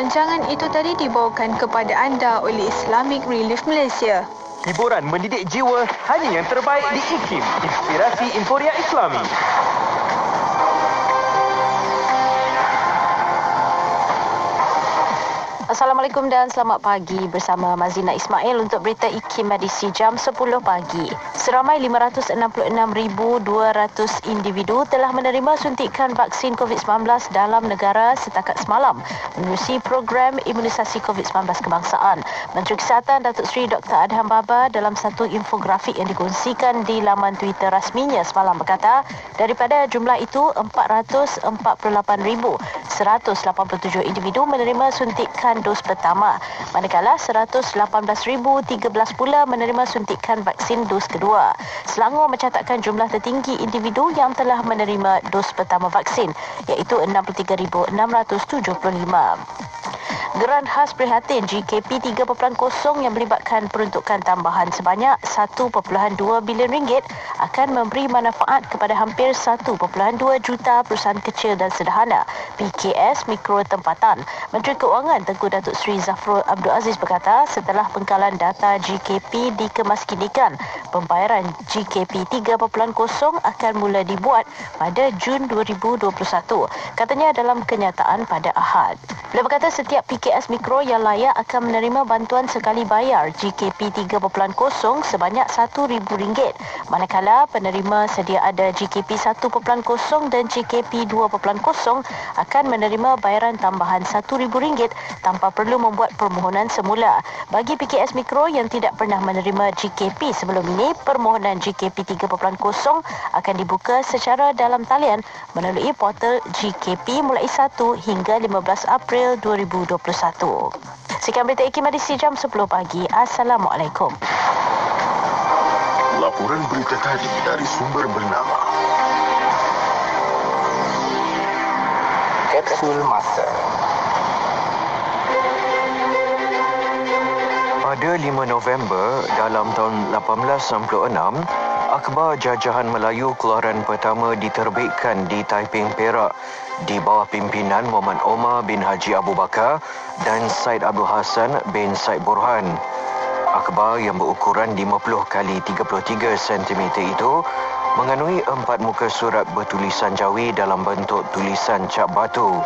Rancangan itu tadi dibawakan kepada anda oleh Islamic Relief Malaysia. Hiburan mendidik jiwa, hanya yang terbaik di IKIM, Inspirasi Inforia Islami. Assalamualaikum dan selamat pagi bersama Mazina Ismail untuk berita IKIM edisi jam 10 pagi. Seramai 566,200 individu telah menerima suntikan vaksin COVID-19 dalam negara setakat semalam menerusi program imunisasi COVID-19 kebangsaan. Menteri Kesihatan Datuk Seri Dr. Adham Baba dalam satu infografik yang dikongsikan di laman Twitter rasminya semalam berkata, daripada jumlah itu 448,187 individu menerima suntikan dos pertama, manakala 118,013 pula menerima suntikan vaksin dos kedua. Selangor mencatatkan jumlah tertinggi individu yang telah menerima dos pertama vaksin, iaitu 63,675. Geran khas prihatin GKP 3.0 yang melibatkan peruntukan tambahan sebanyak 1.2 bilion ringgit akan memberi manfaat kepada hampir 1.2 juta perusahaan kecil dan sederhana PKS mikro tempatan. Menteri Keuangan Tengku Datuk Seri Zafrul Abdul Aziz berkata, setelah pengkalan data GKP dikemaskinikan, pembayaran GKP 3.0 akan mula dibuat pada Jun 2021. Katanya dalam kenyataan pada Ahad. Beliau berkata setiap PKS mikro yang layak akan menerima bantuan sekali bayar GKP 3.0 sebanyak RM1,000, manakala penerima sedia ada GKP 1.0 dan GKP 2.0 akan menerima bayaran tambahan RM1,000 tanpa perlu membuat permohonan semula. Bagi PKS mikro yang tidak pernah menerima GKP sebelum ini, permohonan GKP 3.0 akan dibuka secara dalam talian melalui portal GKP mulai 1 hingga 15 April 2021. Sekian berita IKIM edisi jam 10 pagi. Assalamualaikum. Laporan berita tadi dari sumber bernama Kapsul Masa. Pada 5 November dalam tahun 1896, Akhbar Jajahan Melayu keluaran pertama diterbitkan di Taiping, Perak di bawah pimpinan Muhammad Omar bin Haji Abu Bakar dan Said Abdul Hassan bin Said Burhan. Akhbar yang berukuran 50 kali 33 cm itu mengandungi 4 muka surat bertulisan Jawi dalam bentuk tulisan cap batu.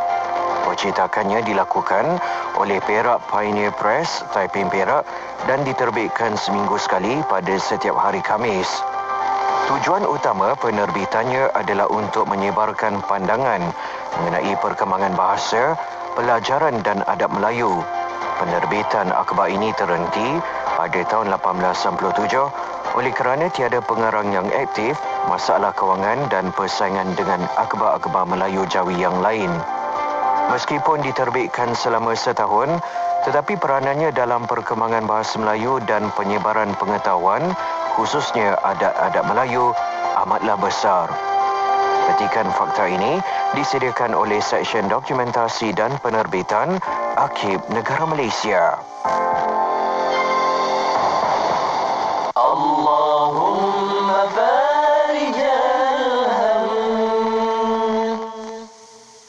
Percetakannya dilakukan oleh Perak Pioneer Press, Taiping, Perak dan diterbitkan seminggu sekali pada setiap hari Khamis. Tujuan utama penerbitannya adalah untuk menyebarkan pandangan mengenai perkembangan bahasa, pelajaran dan adab Melayu. Penerbitan akhbar ini terhenti pada tahun 1897 oleh kerana tiada pengarang yang aktif, masalah kewangan dan persaingan dengan akhbar-akhbar Melayu Jawi yang lain. Meskipun diterbitkan selama setahun, tetapi peranannya dalam perkembangan bahasa Melayu dan penyebaran pengetahuan, khususnya adat-adat Melayu, amatlah besar. Petikan fakta ini disediakan oleh Seksyen Dokumentasi dan Penerbitan Arkib Negara Malaysia. Allahumma farijal ham,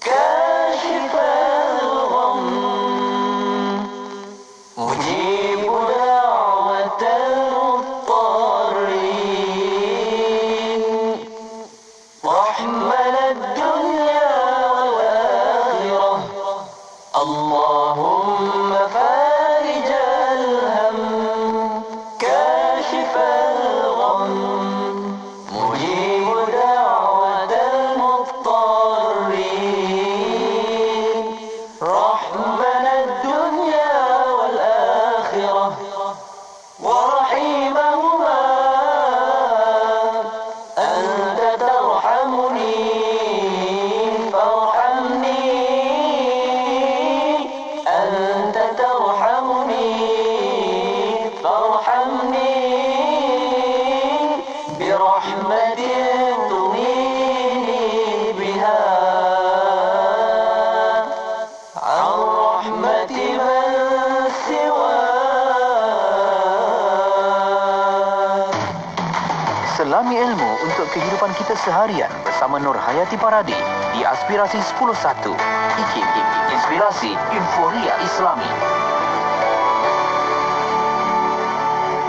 kashifal gham, mujibu da'watal muttarrin, rahman ad-dunya wal akhirah. Allahumma farijal ham, kashifal gham, mujibu da'watal muttarrin, rahman ad-dunya wal akhirah, wa rahimahuma anta tarhamuni kehidupan kita seharian bersama Nur Hayati Paradi di Aspirasi 10.1. IKIM, Inspirasi Inforia Islami.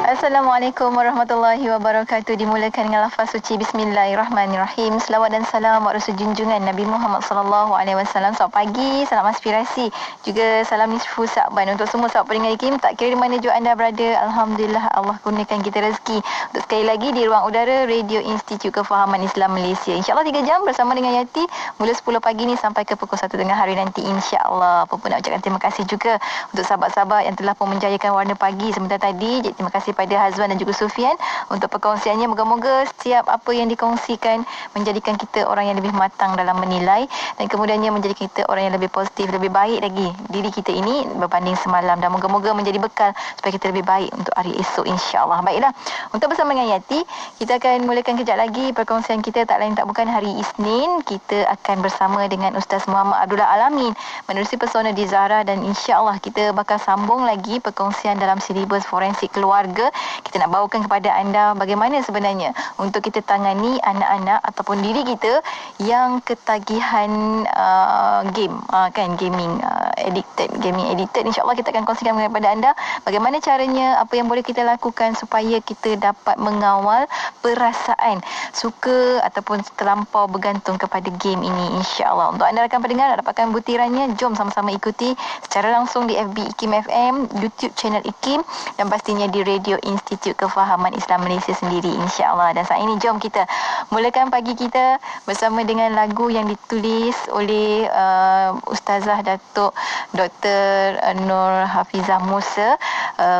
Assalamualaikum warahmatullahi wabarakatuh. Dimulakan dengan lafaz suci Bismillahirrahmanirrahim. Selawat dan salam buat Rasul junjungan Nabi Muhammad sallallahu alaihi wasallam. Selamat pagi, salam aspirasi. Juga salam nisfu Sa'ban untuk semua sahabat pendengar IKIM, tak kira di mana juga anda berada. Alhamdulillah Allah kurniakan kita rezeki untuk sekali lagi di ruang udara Radio Institut Kefahaman Islam Malaysia. InsyaAllah 3 jam bersama dengan Yati, mula 10 pagi ni sampai ke pukul 1 tengah hari nanti, insyaAllah. Apa pun nak ucapkan terima kasih juga untuk sahabat-sahabat yang telah pun menjayakan warna pagi sebentar tadi. Jadi terima kasih pada Hazwan dan juga Sufian untuk perkongsiannya. Moga-moga setiap apa yang dikongsikan menjadikan kita orang yang lebih matang dalam menilai, dan kemudiannya menjadikan kita orang yang lebih positif, lebih baik lagi diri kita ini berbanding semalam, dan moga-moga menjadi bekal supaya kita lebih baik untuk hari esok, insya-Allah. Baiklah, untuk bersama dengan Yati, kita akan mulakan kejap lagi perkongsian kita. Tak lain tak bukan hari Isnin kita akan bersama dengan Ustaz Muhammad Abdullah Alamin menerusi Pesona di Zahra, dan insya-Allah kita bakal sambung lagi perkongsian dalam silibus forensik keluarga. Kita nak bawakan kepada anda bagaimana sebenarnya untuk kita tangani anak-anak ataupun diri kita yang ketagihan game, gaming addicted. InsyaAllah kita akan kongsikan kepada anda bagaimana caranya, apa yang boleh kita lakukan supaya kita dapat mengawal perasaan suka ataupun terlampau bergantung kepada game ini, insyaAllah. Untuk anda rakan pendengar nak dapatkan butirannya, jom sama-sama ikuti secara langsung di FB IKIM FM, YouTube channel IKIM, dan pastinya di Radio Institut Kefahaman Islam Malaysia sendiri, insya-Allah. Dan saat ini jom kita mulakan pagi kita bersama dengan lagu yang ditulis oleh Ustazah Datuk Dr. Nur Hafizah Musa.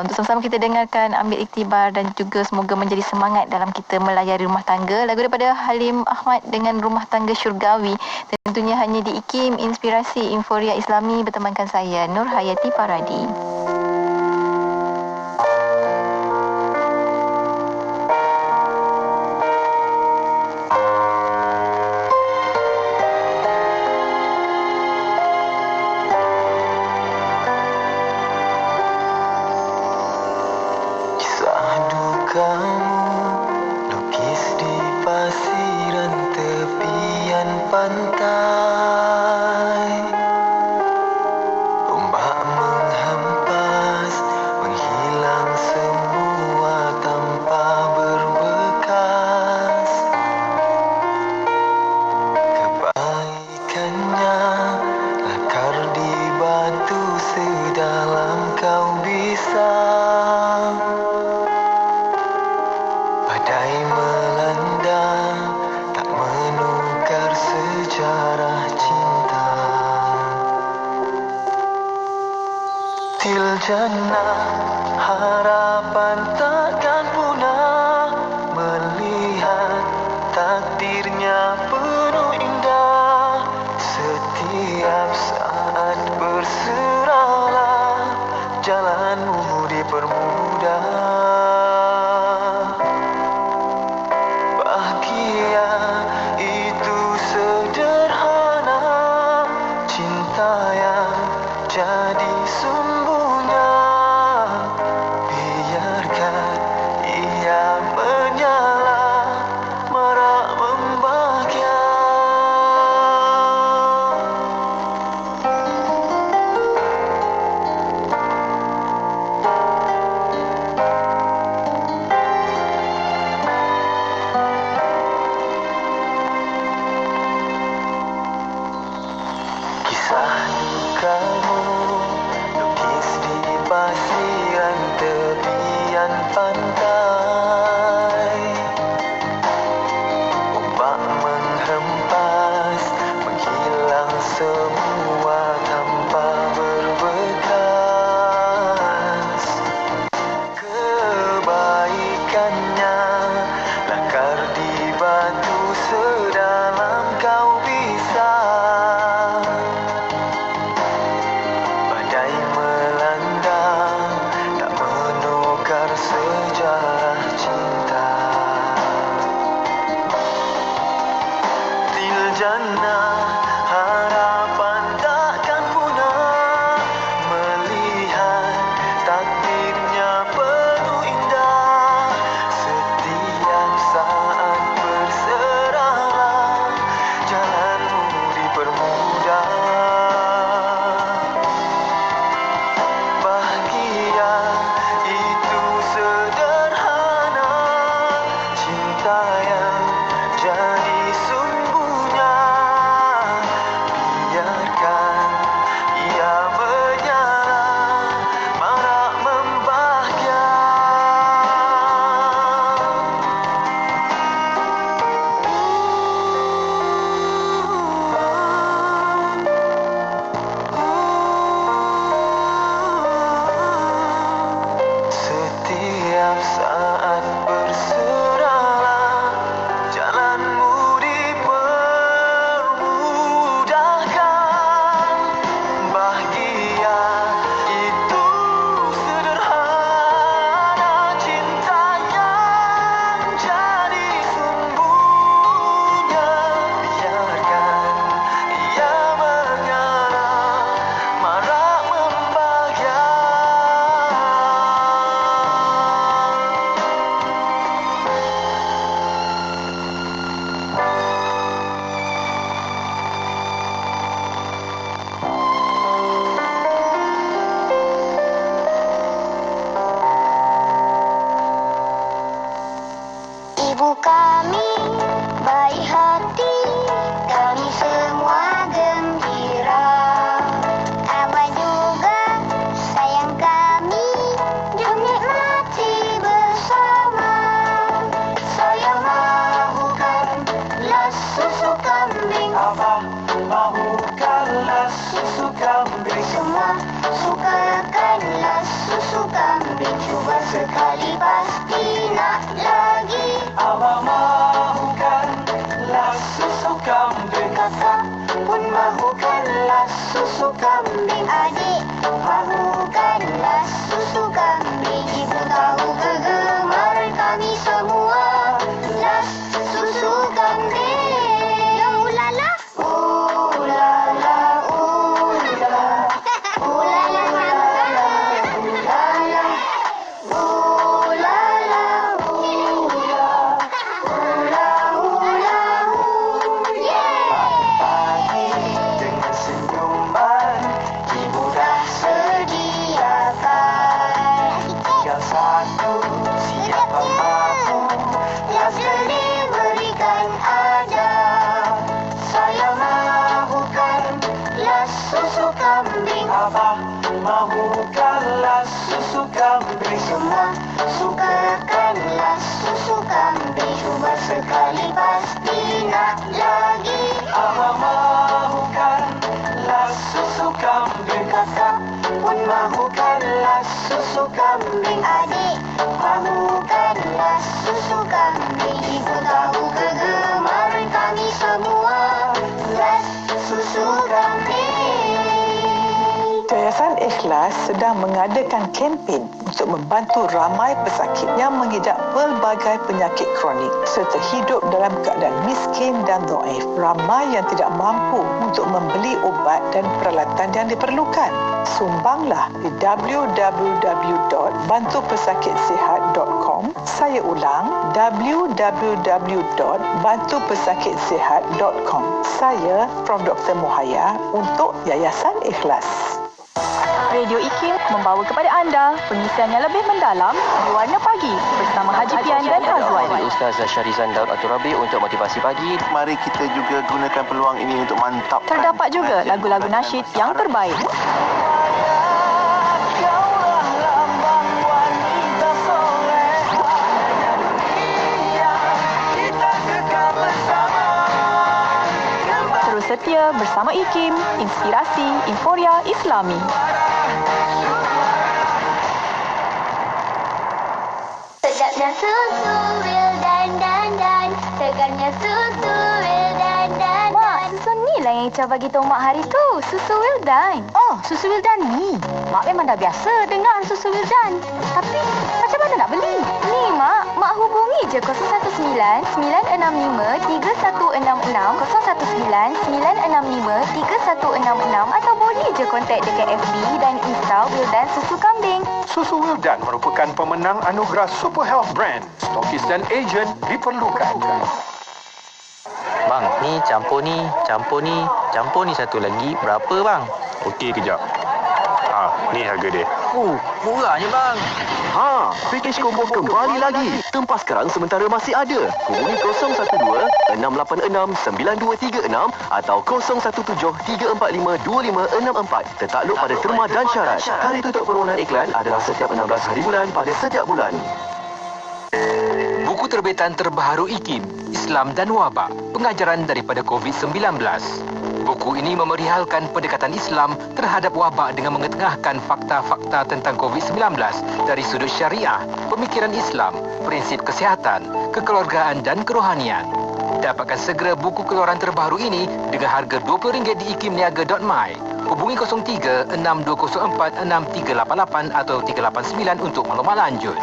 Untuk sama-sama kita dengarkan, ambil iktibar dan juga semoga menjadi semangat dalam kita melayari rumah tangga. Lagu daripada Halim Ahmad dengan Rumah Tangga Syurgawi, tentunya hanya di IKIM Inspirasi Inforia Islami, bertemankan saya Nur Hayati Paradi. Jannah, harapan takkan punah, melihat takdirnya penuh indah. Setiap saat berserahlah, jalanmu dipermudah. Bahagia itu sederhana, cinta yang jadi sumber. Biarkan ia menyala, marak membahagia. Kisah dukamu lukis di pasiran tepian pantai. Ombak menghempas, menghilang semua tanpa berbekas. Kebaikannya lakar di batu sedalam kau bisa. Badai melanda, tak menukar sejarah cinta. Til jannah, harapan takkan punah, melihat takdirnya penuh indah. Setiap saat berserah, susu kambing. Abah mahukanlah susu kambing. Semua sukakanlah susu kambing. Cuba sekali pasti nak lagi. Abah mahukanlah susu kambing. Kakak pun mahukanlah susu kambing. Adik mahukanlah susu kambing. Ibu tahu kegemaran kami semua. Las susu kambing. Ya ulala. Ulala, ulala. Ulala, ulala. Ulala. Ulala, ulala. Ula, ula, yeah. Pagi dengan senyuman ibu dah sediakan. Tinggal satu siapa mahu las diberikan ada. Saya mahukan las susu kambing. Abah mahukan las susu kambing. Semua sukakan las susu kambing. Cuba sekali pasti nak lagi. Abah mahukan las susu kambing. Kakak pun mahukan las susu kambing. Adik mahukan las susu kambing. Ibu tahu kegemaran kami semua. Las susu kambing. Yayasan Ikhlas sedang mengadakan kempen untuk membantu ramai pesakit yang mengidap pelbagai penyakit kronik serta hidup dalam keadaan miskin dan dhaif. Ramai yang tidak mampu untuk membeli obat dan peralatan yang diperlukan. Sumbanglah di www.bantupesakitsehat.com. Saya ulang, www.bantupesakitsehat.com. Saya Prof. Dr. Mohaya untuk Yayasan Ikhlas. Radio IKIM membawa kepada anda pengisian yang lebih mendalam di Warna Pagi bersama Haji Pian dan Hazwan. Ustaz Syarizan Daud Aturabi untuk motivasi pagi. Mari kita juga gunakan peluang ini untuk mantapkan. Terdapat juga lagu-lagu nasyid yang terbaik. Terus setia bersama IKIM, inspirasi Inforia Islami. Sedapnya susu Wildan dan segarnya susu Wildan dan. Mak, susu ni lah yang Ica bagi tahu Mak hari tu. Susu Wildan. Oh, susu Wildan ni. Mak memang dah biasa dengar susu Wildan. Tapi macam mana nak beli? Ni Mak hubungi je 019-965-316-019-965-316 atau boleh je kontak dekat FB dan Insta Wildan Susu Kambing. Susu Wildan merupakan pemenang anugerah Super Health Brand. Stokis dan ejen diperlukan. Bang, ni campur ni satu lagi berapa bang? Okey, kejap. Ni harga dia. Murahnya bang. Package combo kembali lagi. Tempah sekarang sementara masih ada. Hubungi 012-686-9236 atau 017-345-2564. Tertakluk pada terma dan syarat. Hari tutup permohonan iklan adalah setiap 16 hari bulan pada setiap bulan. Buku terbitan terbaru IKIM, Islam dan Wabak, pengajaran daripada COVID-19. Buku ini memerihalkan pendekatan Islam terhadap wabak dengan mengetengahkan fakta-fakta tentang COVID-19 dari sudut syariah, pemikiran Islam, prinsip kesihatan, kekeluargaan dan kerohanian. Dapatkan segera buku keluaran terbaru ini dengan harga RM20 di ikimniaga.my. Hubungi 03-6204-6388 atau 389 untuk maklumat lanjut.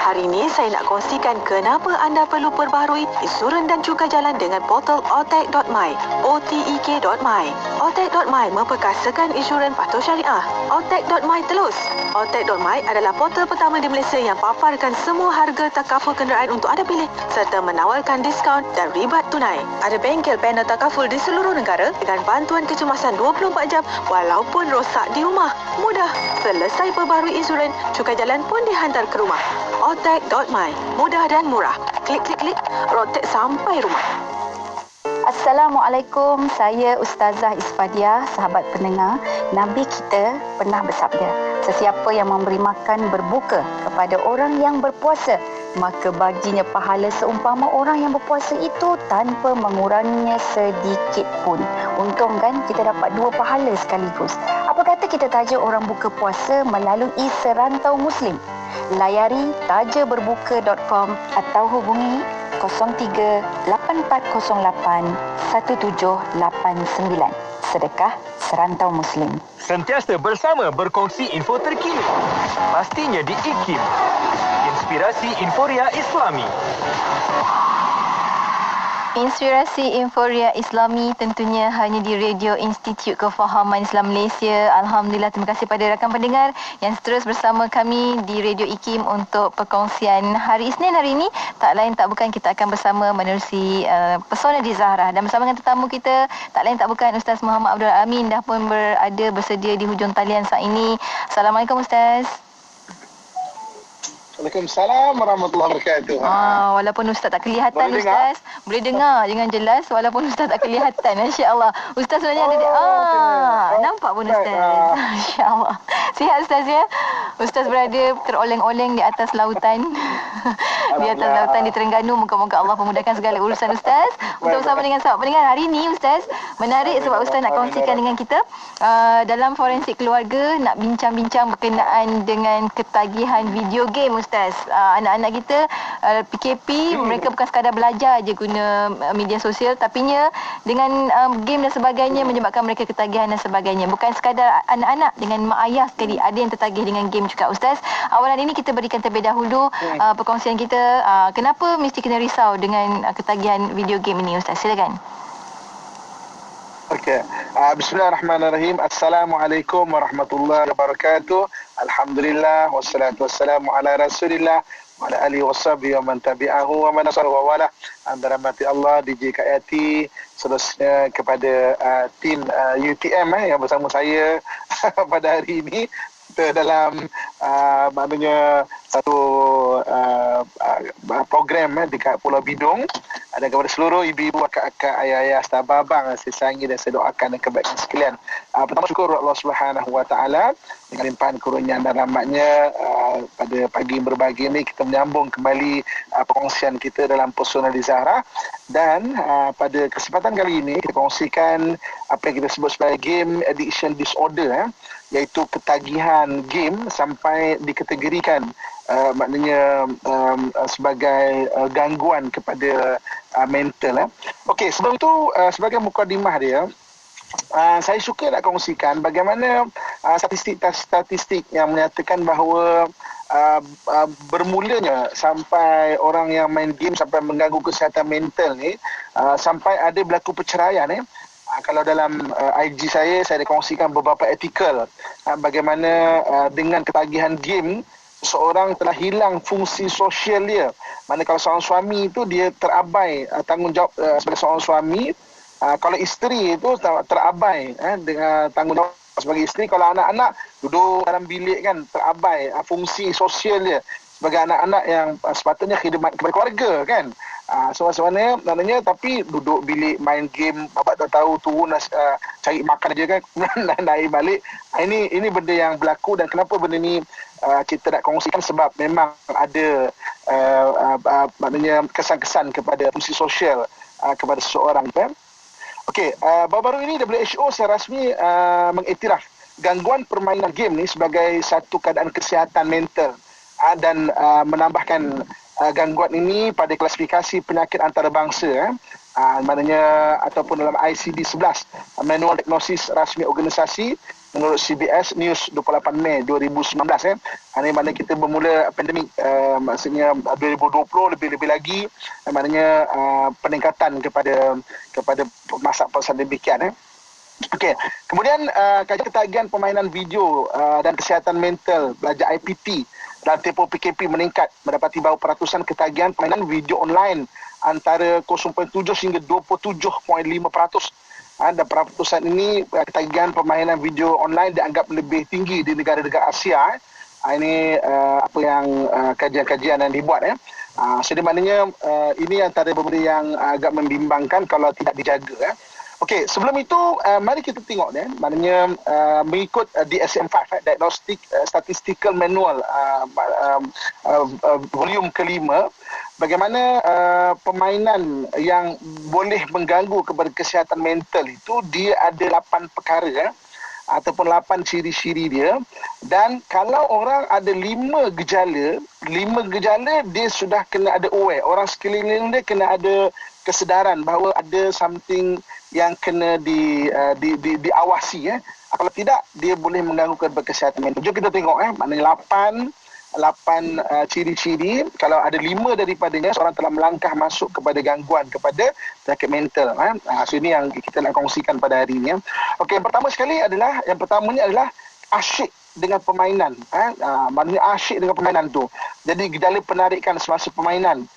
Hari ini saya nak kongsikan kenapa anda perlu perbaharui insurans dan cukai jalan dengan portal otek.my. otek.my. otek.my memperkasakan insurans patuh syariah. otek.my terus. otek.my adalah portal pertama di Malaysia yang paparkan semua harga takaful kenderaan untuk anda pilih serta menawarkan diskaun dan ribat tunai. Ada bengkel panel takaful di seluruh negara dengan bantuan kecemasan 24 jam walaupun rosak di rumah. Mudah. Selesai perbaharui insurans, cukai jalan pun dihantar ke rumah. otek.my. Mudah dan murah. Klik, rotek sampai rumah. Assalamualaikum, saya Ustazah Isfadiah, sahabat pendengar. Nabi kita pernah bersabda, sesiapa yang memberi makan berbuka kepada orang yang berpuasa, maka baginya pahala seumpama orang yang berpuasa itu tanpa menguranginya sedikit pun. Untung kan kita dapat 2 pahala sekaligus. Apa kata kita taja orang buka puasa melalui Serantau Muslim? Layari tajaberbuka.com atau hubungi 03-8408-1789. Sedekah Serantau Muslim. Sentiasa bersama berkongsi info terkini. Pastinya di IKIM. Inspirasi Inforia Islami. Inspirasi Inforia Islami tentunya hanya di Radio Institut Kefahaman Islam Malaysia. Alhamdulillah, terima kasih pada rakan pendengar yang terus bersama kami di Radio IKIM untuk perkongsian hari Isnin hari ini. Tak lain tak bukan kita akan bersama menerusi Pesona di Zahra. Dan bersama dengan tetamu kita, tak lain tak bukan Ustaz Muhammad Abdul Amin dah pun bersedia di hujung talian saat ini. Assalamualaikum Ustaz. Waalaikumsalam warahmatullahi wabarakatuh. Walaupun Ustaz tak kelihatan, Ustaz boleh dengar dengan jelas walaupun Ustaz tak kelihatan. Masya-Allah. Ustaz sebenarnya ada nampak pun Ustaz. Masya-Allah. Sihat Ustaz ya? Ustaz berada teroleng-oleng di atas lautan. Di atas lautan di Terengganu. Moga-moga Allah memudahkan segala urusan Ustaz. Untuk bersama dengan sahabat pendengar hari ini Ustaz, menarik sebab Ustaz nak kongsikan dengan kita dalam forensik keluarga nak bincang-bincang berkenaan dengan ketagihan video game Ustaz. Anak-anak kita PKP, mereka bukan sekadar belajar je guna media sosial, tapinya dengan game dan sebagainya menyebabkan mereka ketagihan dan sebagainya. Bukan sekadar anak-anak, dengan mak ayah sekali ada yang tertagih dengan game juga Ustaz. Awalan ini kita berikan terlebih dahulu perkongsian kita, kenapa mesti kena risau dengan ketagihan video game ini Ustaz. Silakan. Okey. Bismillahirrahmanirrahim. Assalamualaikum warahmatullahi wabarakatuh. Alhamdulillah wassalatu wassalamu ala Rasulillah wa ala alihi washabihi wa man tabi'ahu wa man nasara wa wala. Rahmati Allah DJ Kayati, seterusnya kepada tim UTM yang bersama saya pada hari ini. Kita dalam maknanya satu program dekat Pulau Bidung, dan kepada seluruh ibu-ibu, akak-akak, ayah-ayah, sahabat abang, saya sayangi dan saya doakan kebaikan sekalian. Pertama syukur Allah Subhanahu Wa Taala dengan limpahan kurnia dan rahmatnya. Pada pagi yang berbahagia ini kita menyambung kembali perkongsian kita dalam Pesona di Zahra, dan pada kesempatan kali ini kita kongsikan apa yang kita sebut sebagai game addiction disorder, iaitu ketagihan game sampai dikategorikan maknanya sebagai gangguan kepada mental. Okey, sebelum itu sebagai mukadimah dia, saya suka nak kongsikan bagaimana statistik yang menyatakan bahawa bermulanya sampai orang yang main game sampai mengganggu kesihatan mental ni, sampai ada berlaku perceraian kalau dalam IG saya ada kongsikan beberapa artikel bagaimana dengan ketagihan game seseorang telah hilang fungsi sosial dia. Mana kalau seorang suami itu dia terabai tanggungjawab sebagai seorang suami, kalau isteri itu terabai dengan tanggungjawab sebagai isteri. Kalau anak-anak duduk dalam bilik kan, terabai fungsi sosial dia sebagai anak-anak yang sepatutnya khidmat kepada keluarga kan. Sebenarnya maknanya, tapi duduk bilik main game, bapak tak tahu turun cari makan je kan, naik balik. Ini benda yang berlaku, dan kenapa benda ni kita nak kongsikan sebab memang ada maknanya kesan-kesan kepada fungsi sosial kepada seseorang kan. Okey, baru-baru ini WHO secara rasmi mengiktiraf gangguan permainan game ni sebagai satu keadaan kesihatan mental, dan menambahkan gangguan ini pada klasifikasi penyakit antarabangsa, maknanya ataupun dalam ICD-11, Manual Diagnosis Rasmi Organisasi menurut CBS News 28 Mei 2019. Ini mana kita bermula pandemik, maksudnya 2020 lebih lagi, maknanya peningkatan kepada masa demikian. Okey, kemudian kajian ketagihan permainan video dan kesihatan mental belajar IPT dalam tempoh PKP meningkat, mendapati bahawa peratusan ketagihan permainan video online antara 0.7 hingga 27.5%. Dan peratusan ini, ketagihan permainan video online dianggap lebih tinggi di negara-negara Asia. Ini apa yang kajian-kajian yang dibuat. Jadi maknanya ini antara benda yang agak membimbangkan kalau tidak dijaga. Okey, sebelum itu mari kita tengok maknanya mengikut DSM-5 Diagnostic Statistical Manual volume kelima, bagaimana permainan yang boleh mengganggu kepada kesihatan mental itu dia ada 8 perkara ataupun 8 ciri-ciri dia. Dan kalau orang ada 5 gejala dia sudah kena ada aware, orang sekeliling dia kena ada kesedaran bahawa ada something yang kena diawasi. Kalau tidak, dia boleh mengganggu kepada kesihatan mental. Jom kita tengok maknanya 8 ciri-ciri. Kalau ada 5 daripadanya, seorang telah melangkah masuk kepada gangguan, kepada penyakit mental. So ini yang kita nak kongsikan pada hari ini. Okey, yang pertamanya adalah asyik dengan permainan. Maknanya asyik dengan permainan tu. Jadi gejala penarikan semasa permainan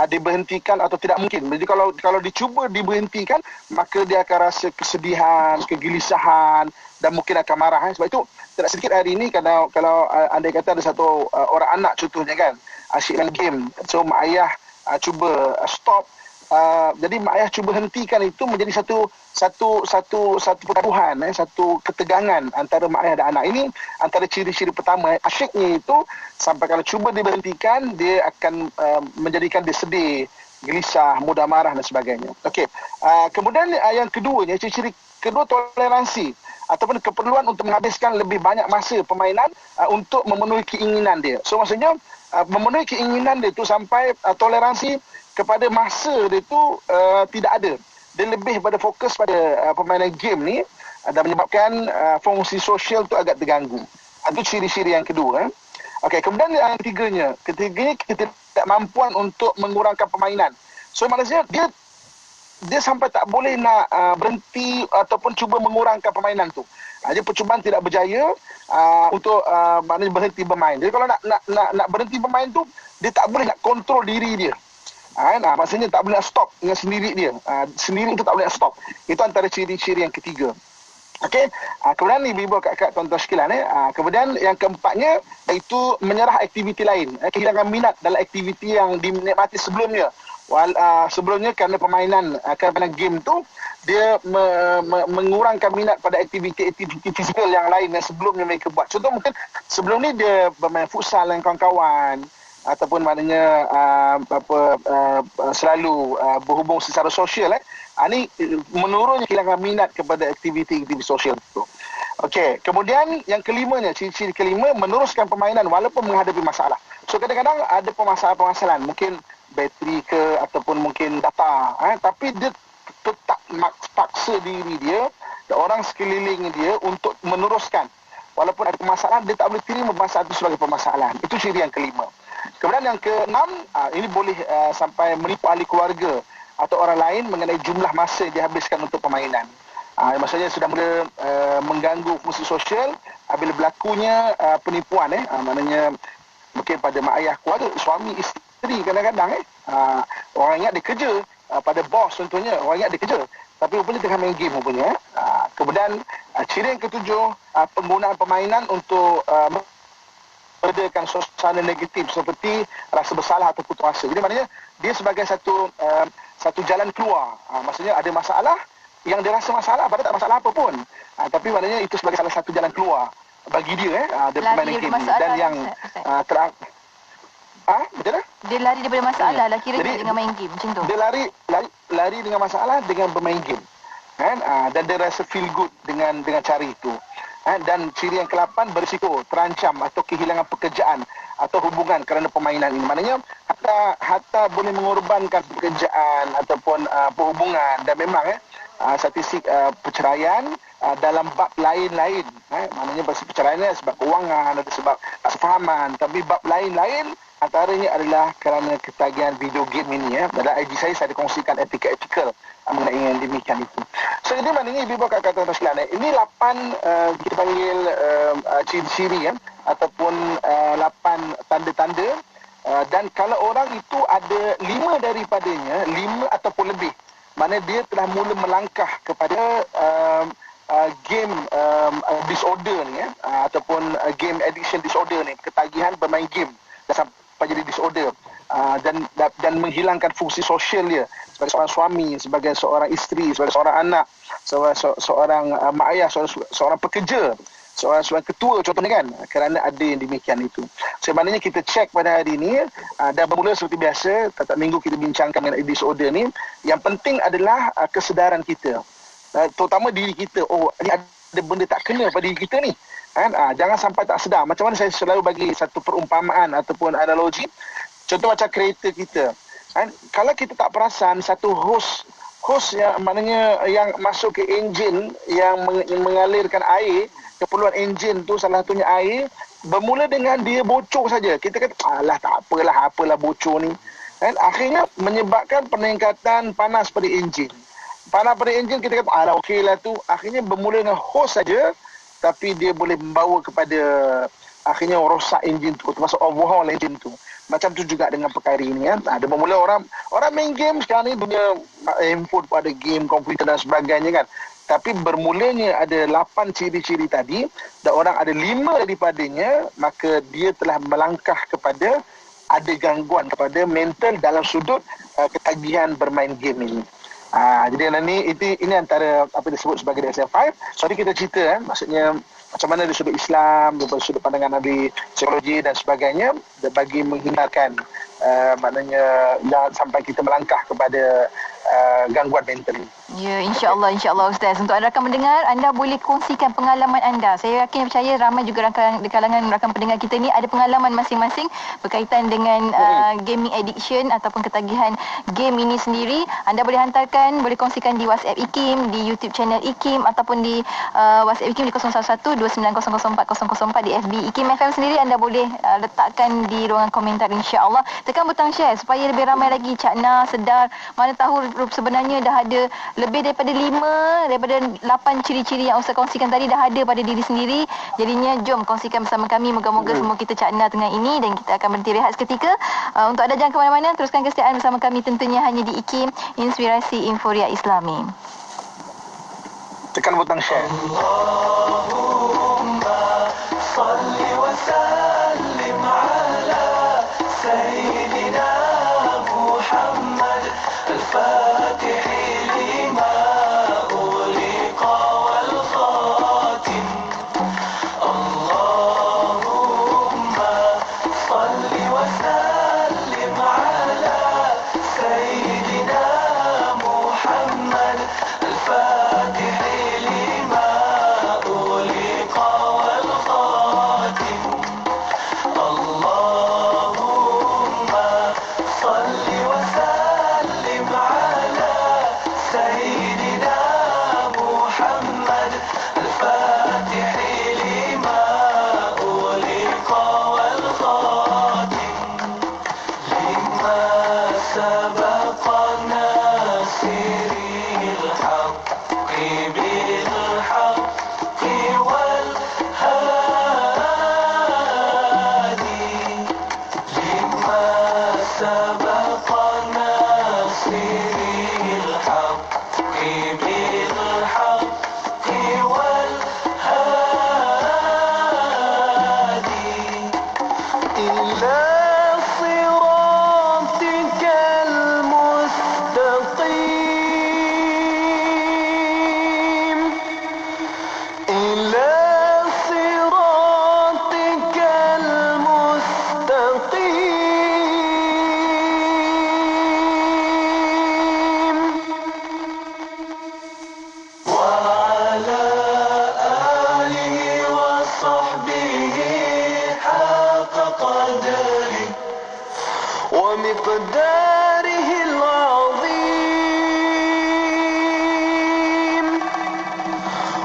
diberhentikan atau tidak mungkin. Jadi kalau dicuba diberhentikan, maka dia akan rasa kesedihan, kegelisahan dan mungkin akan marah. Sebab itu tidak sedikit hari ini kalau andai kata ada satu orang anak contohnya kan asyik dengan game, so mak ayah cuba stop, jadi mak ayah cuba hentikan, itu menjadi satu pergaduhan, satu ketegangan antara mak ayah dan anak. Ini antara ciri-ciri pertama. Asyiknya itu sampai kalau cuba diberhentikan, dia akan menjadikan dia sedih, gelisah, mudah marah dan sebagainya. Okey. Kemudian yang keduanya, ciri-ciri kedua, toleransi ataupun keperluan untuk menghabiskan lebih banyak masa permainan untuk memenuhi keinginan dia. So maksudnya memenuhi keinginan dia tu sampai toleransi kepada masa dia tu tidak ada. Dia lebih pada fokus pada permainan game ni dan menyebabkan fungsi sosial tu agak terganggu. Itu ciri-ciri yang kedua. Okey, kemudian yang ketiganya ketidakmampuan untuk mengurangkan permainan. So maksudnya dia sampai tak boleh nak berhenti ataupun cuba mengurangkan permainan tu. Dia percubaan tidak berjaya untuk maknanya berhenti bermain. Jadi kalau nak berhenti bermain tu, dia tak boleh nak kontrol diri dia. Maksudnya tak boleh nak stop dengan sendiri dia. Sendiri itu tak boleh nak stop. Itu antara ciri-ciri yang ketiga. Okey. Kemudian ni ibu kakak tuan-tuan sekalian. Kemudian yang keempatnya iaitu menyerah aktiviti lain. Kehilangan minat dalam aktiviti yang dinikmati sebelumnya. Sebelumnya kerana permainan game tu, dia mengurangkan minat pada aktiviti fizikal yang lain yang sebelumnya mereka buat. Contoh mungkin sebelum ni dia bermain futsal dengan kawan-kawan ataupun maknanya selalu berhubung secara sosial. Ini menurunnya kehilangan minat kepada aktiviti sosial itu. Okey, kemudian yang kelimanya, ciri-ciri kelima, meneruskan permainan walaupun menghadapi masalah. So kadang-kadang ada permasalahan-permasalahan, mungkin bateri ke ataupun mungkin data, tapi dia tetap paksa diri dia dan orang sekeliling dia untuk meneruskan. Walaupun ada permasalahan, dia tak boleh terima permasalahan itu sebagai permasalahan. Itu ciri yang kelima. Kemudian yang keenam, ini boleh sampai menipu ahli keluarga atau orang lain mengenai jumlah masa yang dihabiskan untuk permainan. Maksudnya sudah mula mengganggu fungsi sosial bila berlakunya penipuan. Maknanya mungkin pada mak ayah keluarga, suami isteri kadang-kadang orang ingat dia kerja, pada bos contohnya orang ingat dia kerja, tapi rupanya tengah main game rupanya. Kemudian ciri yang ketujuh, penggunaan permainan untuk meredakan suasana negatif seperti rasa bersalah atau putus asa. Jadi maknanya dia sebagai satu jalan keluar. Maksudnya ada masalah, yang dia rasa masalah padahal tak masalah apa pun. Tapi maknanya itu sebagai salah satu jalan keluar bagi dia dia permainan game ni. Dan yang betul tak? Dia lari daripada masalah lah kira dengan main game macam tu. Dia lari dengan masalah dengan bermain game. Dan dia rasa feel good dengan cara itu. Dan ciri yang ke-8, berisiko terancam atau kehilangan pekerjaan atau hubungan kerana permainan ini. Maknanya hatta boleh mengorbankan pekerjaan ataupun perhubungan. Dan memang statistik perceraian dalam bab lain-lain. Maknanya perceraian sebab kewangan atau sebab tak sefahaman. Tapi bab lain-lain antaranya adalah kerana ketagihan video game ini. Dalam IG saya ada kongsikan artikel mengenai yang demikian itu. So jadi maknanya ibu bapa kata sekalian, ini 8 kita panggil ciri-ciri ataupun 8 tanda-tanda. Dan kalau orang itu ada 5 daripadanya, 5 ataupun lebih, maknanya dia telah mula melangkah kepada game disorder ni ataupun game addiction disorder ni, ketagihan bermain game dan sampai jadi disorder dan menghilangkan fungsi sosial dia. sebagai seorang suami, sebagai seorang isteri, sebagai seorang anak, seorang mak ayah, seorang pekerja, seorang ketua contohnya kan, kerana ada yang demikian itu. Sebenarnya kita cek pada hari ini dah bermula seperti biasa, setiap minggu kita bincangkan mengenai disorder ni. Yang penting adalah kesedaran kita, terutama diri kita. Oh, ni ada benda tak kena pada diri kita ni kan. Jangan sampai tak sedar. Macam mana saya selalu bagi satu perumpamaan ataupun analogi. Contoh macam kereta kita kan, kalau kita tak perasan satu hos yang maknanya yang masuk ke enjin yang mengalirkan air, keperluan enjin tu salah satunya air, bermula dengan dia bocor saja. Kita kata alah tak apalah bocor ni kan, akhirnya menyebabkan peningkatan panas pada enjin. Panas pada enjin kita kata alah okeylah tu, akhirnya bermula dengan hos saja, tapi dia boleh membawa kepada akhirnya rosak enjin tu, termasuk overhaul enjin tu. Macam tu juga dengan perkara ini kan. Ada bermula orang main game sekarang ni, dunia handphone pun ada game, komputer dan sebagainya kan. Tapi bermulanya ada 8 ciri-ciri tadi dan orang ada 5 daripadanya, maka dia telah melangkah kepada ada gangguan kepada mental dalam sudut ketagihan bermain game ini. Jadi ini antara apa disebut sebagai DSM-5. Sorry kita cerita maksudnya macam mana dari sudut Islam, dari sudut pandangan ahli psikologi dan sebagainya, bagi menghindarkan maknanya jangan sampai kita melangkah kepada gangguan mental ini. Ya, insya-Allah Ustaz. Untuk rakan mendengar, anda boleh kongsikan pengalaman anda. Saya yakin percaya ramai juga di kalangan rakan pendengar kita ni ada pengalaman masing-masing berkaitan dengan gaming addiction ataupun ketagihan game ini sendiri. Anda boleh hantarkan, boleh kongsikan di WhatsApp IKIM, di YouTube channel IKIM ataupun di WhatsApp IKIM di 0112904004 di FB IKIM FM sendiri. Anda boleh letakkan di ruangan komentar, insya-Allah. Tekan butang share supaya lebih ramai lagi cakna sedar, mana tahu sebenarnya dah ada lebih daripada 8 ciri-ciri yang Ustaz kongsikan tadi dah ada pada diri sendiri. Jadinya jom kongsikan bersama kami. Moga-moga semua kita cakna dengan ini, dan kita akan berhenti rehat seketika. Untuk anda jangan ke mana-mana, teruskan kesetiaan bersama kami tentunya hanya di IKIM, Inspirasi Inforia Islami. Tekan butang share. Allahumma salli wa sallim ala sayyidina Muhammad al-Fatih lima uliqa wal khatim. Allahumma salli wa sallim ala sayyidina Muhammad al-Fatih lima uliqa wal khatim. Allahumma salli wa sallim ala sayyidina Muhammad al-Fatih lima uliqa wal khatim. Lima sabaqa nasiril haqqi bil haqqi wal hadi. Lima sabaqa nasiril haqqi bil haqqi wal hadi. Ila siratikal mustaqim. Ila siratikal mustaqim. Wa ala alihi wa sahbihi haqqa qadri wa miqdarihi al-azim.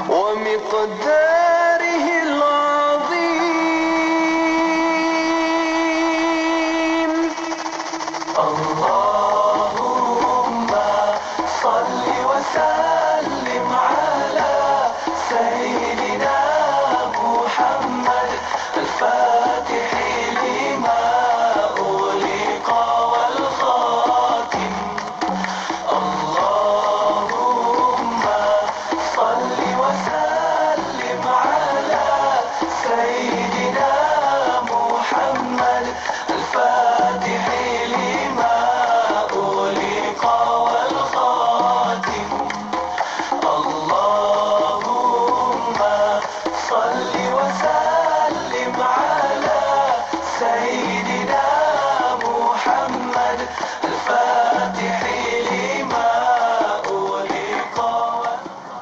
Wa miqdarihi al-azim. Allahumma salli wa sallim ala sayyidina Muhammad al-Fatih lima uliqa wal khatim. Allahumma salli wa sallim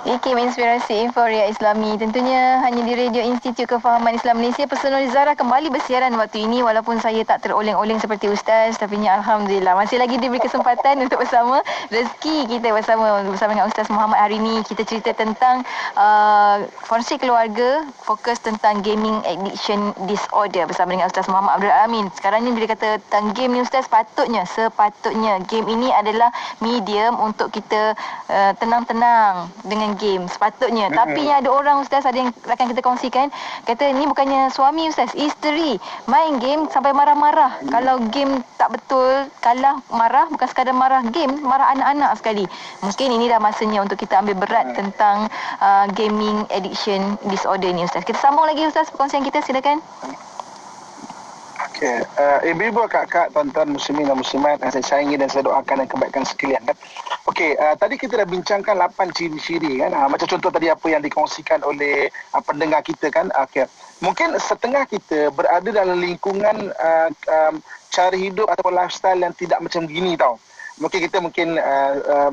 IKIM Inspirasi Inforia Islami tentunya hanya di Radio Institut Kefahaman Islam Malaysia. Personal Zara kembali bersiaran waktu ini walaupun saya tak teroleng-oleng seperti Ustaz, tapi Alhamdulillah masih lagi diberi kesempatan untuk bersama rezeki kita bersama dengan Ustaz Muhammad. Hari ini kita cerita tentang forensik keluarga, fokus tentang gaming addiction disorder bersama dengan Ustaz Muhammad Abdul Alamin. Sekarang ni bila kata tentang game ni Ustaz, sepatutnya game ini adalah medium untuk kita tenang-tenang dengan game sepatutnya. Tapi ada orang Ustaz, ada yang akan kita kongsikan, kata ni bukannya suami Ustaz, isteri main game sampai marah-marah. Kalau game tak betul, kalah marah, bukan sekadar marah game, marah anak-anak sekali. Mungkin ini dah masanya untuk kita ambil berat tentang gaming addiction disorder ni Ustaz. Kita sambung lagi Ustaz perkongsian kita, silakan. Okey, ibu-ibu, kakak, tuan-tuan muslimin dan muslimat, saya sayangi dan saya doakan dan kebaikan sekalian kan. Okey, tadi kita dah bincangkan 8 ciri-ciri kan. Macam contoh tadi apa yang dikongsikan oleh pendengar kita kan. Okey. Mungkin setengah kita berada dalam lingkungan cara hidup atau lifestyle yang tidak macam gini tau. Mungkin kita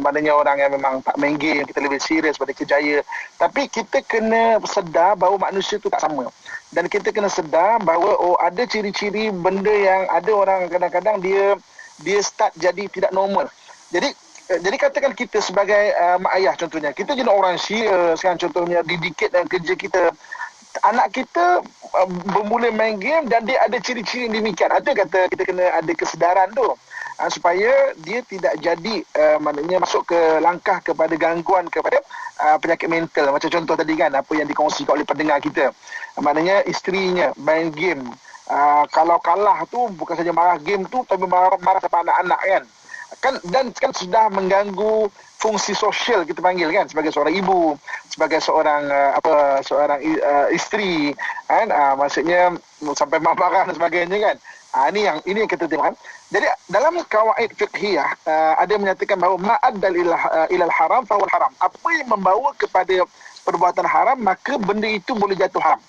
maknanya orang yang memang tak main game, kita lebih serius pada kerjaya. Tapi kita kena sedar bahawa manusia tu tak sama. Dan kita kena sedar bahawa ada ciri-ciri benda yang ada orang kadang-kadang dia start jadi tidak normal. Jadi katakan kita sebagai mak ayah contohnya, kita jenis orang serius kan, contohnya dedicated dalam kerja kita. Anak kita bermula main game dan dia ada ciri-ciri yang demikian. Ada kata kita kena ada kesedaran tu supaya dia tidak jadi maknanya masuk ke langkah kepada gangguan kepada penyakit mental. Macam contoh tadi kan apa yang dikongsikan oleh pendengar kita. Maknanya isterinya main game. Kalau kalah tu bukan saja marah game tu, tapi marah sama anak-anak kan sudah mengganggu fungsi sosial kita panggil kan, sebagai seorang ibu, sebagai seorang isteri kan, maksudnya sampai marah dan sebagainya kan. Ini yang kita tengok kan. Jadi dalam kawaid fiqhiyah ada menyatakan bahawa ma'addal ilal haram fa huwal haram. Apa yang membawa kepada perbuatan haram, maka benda itu boleh jatuh haram.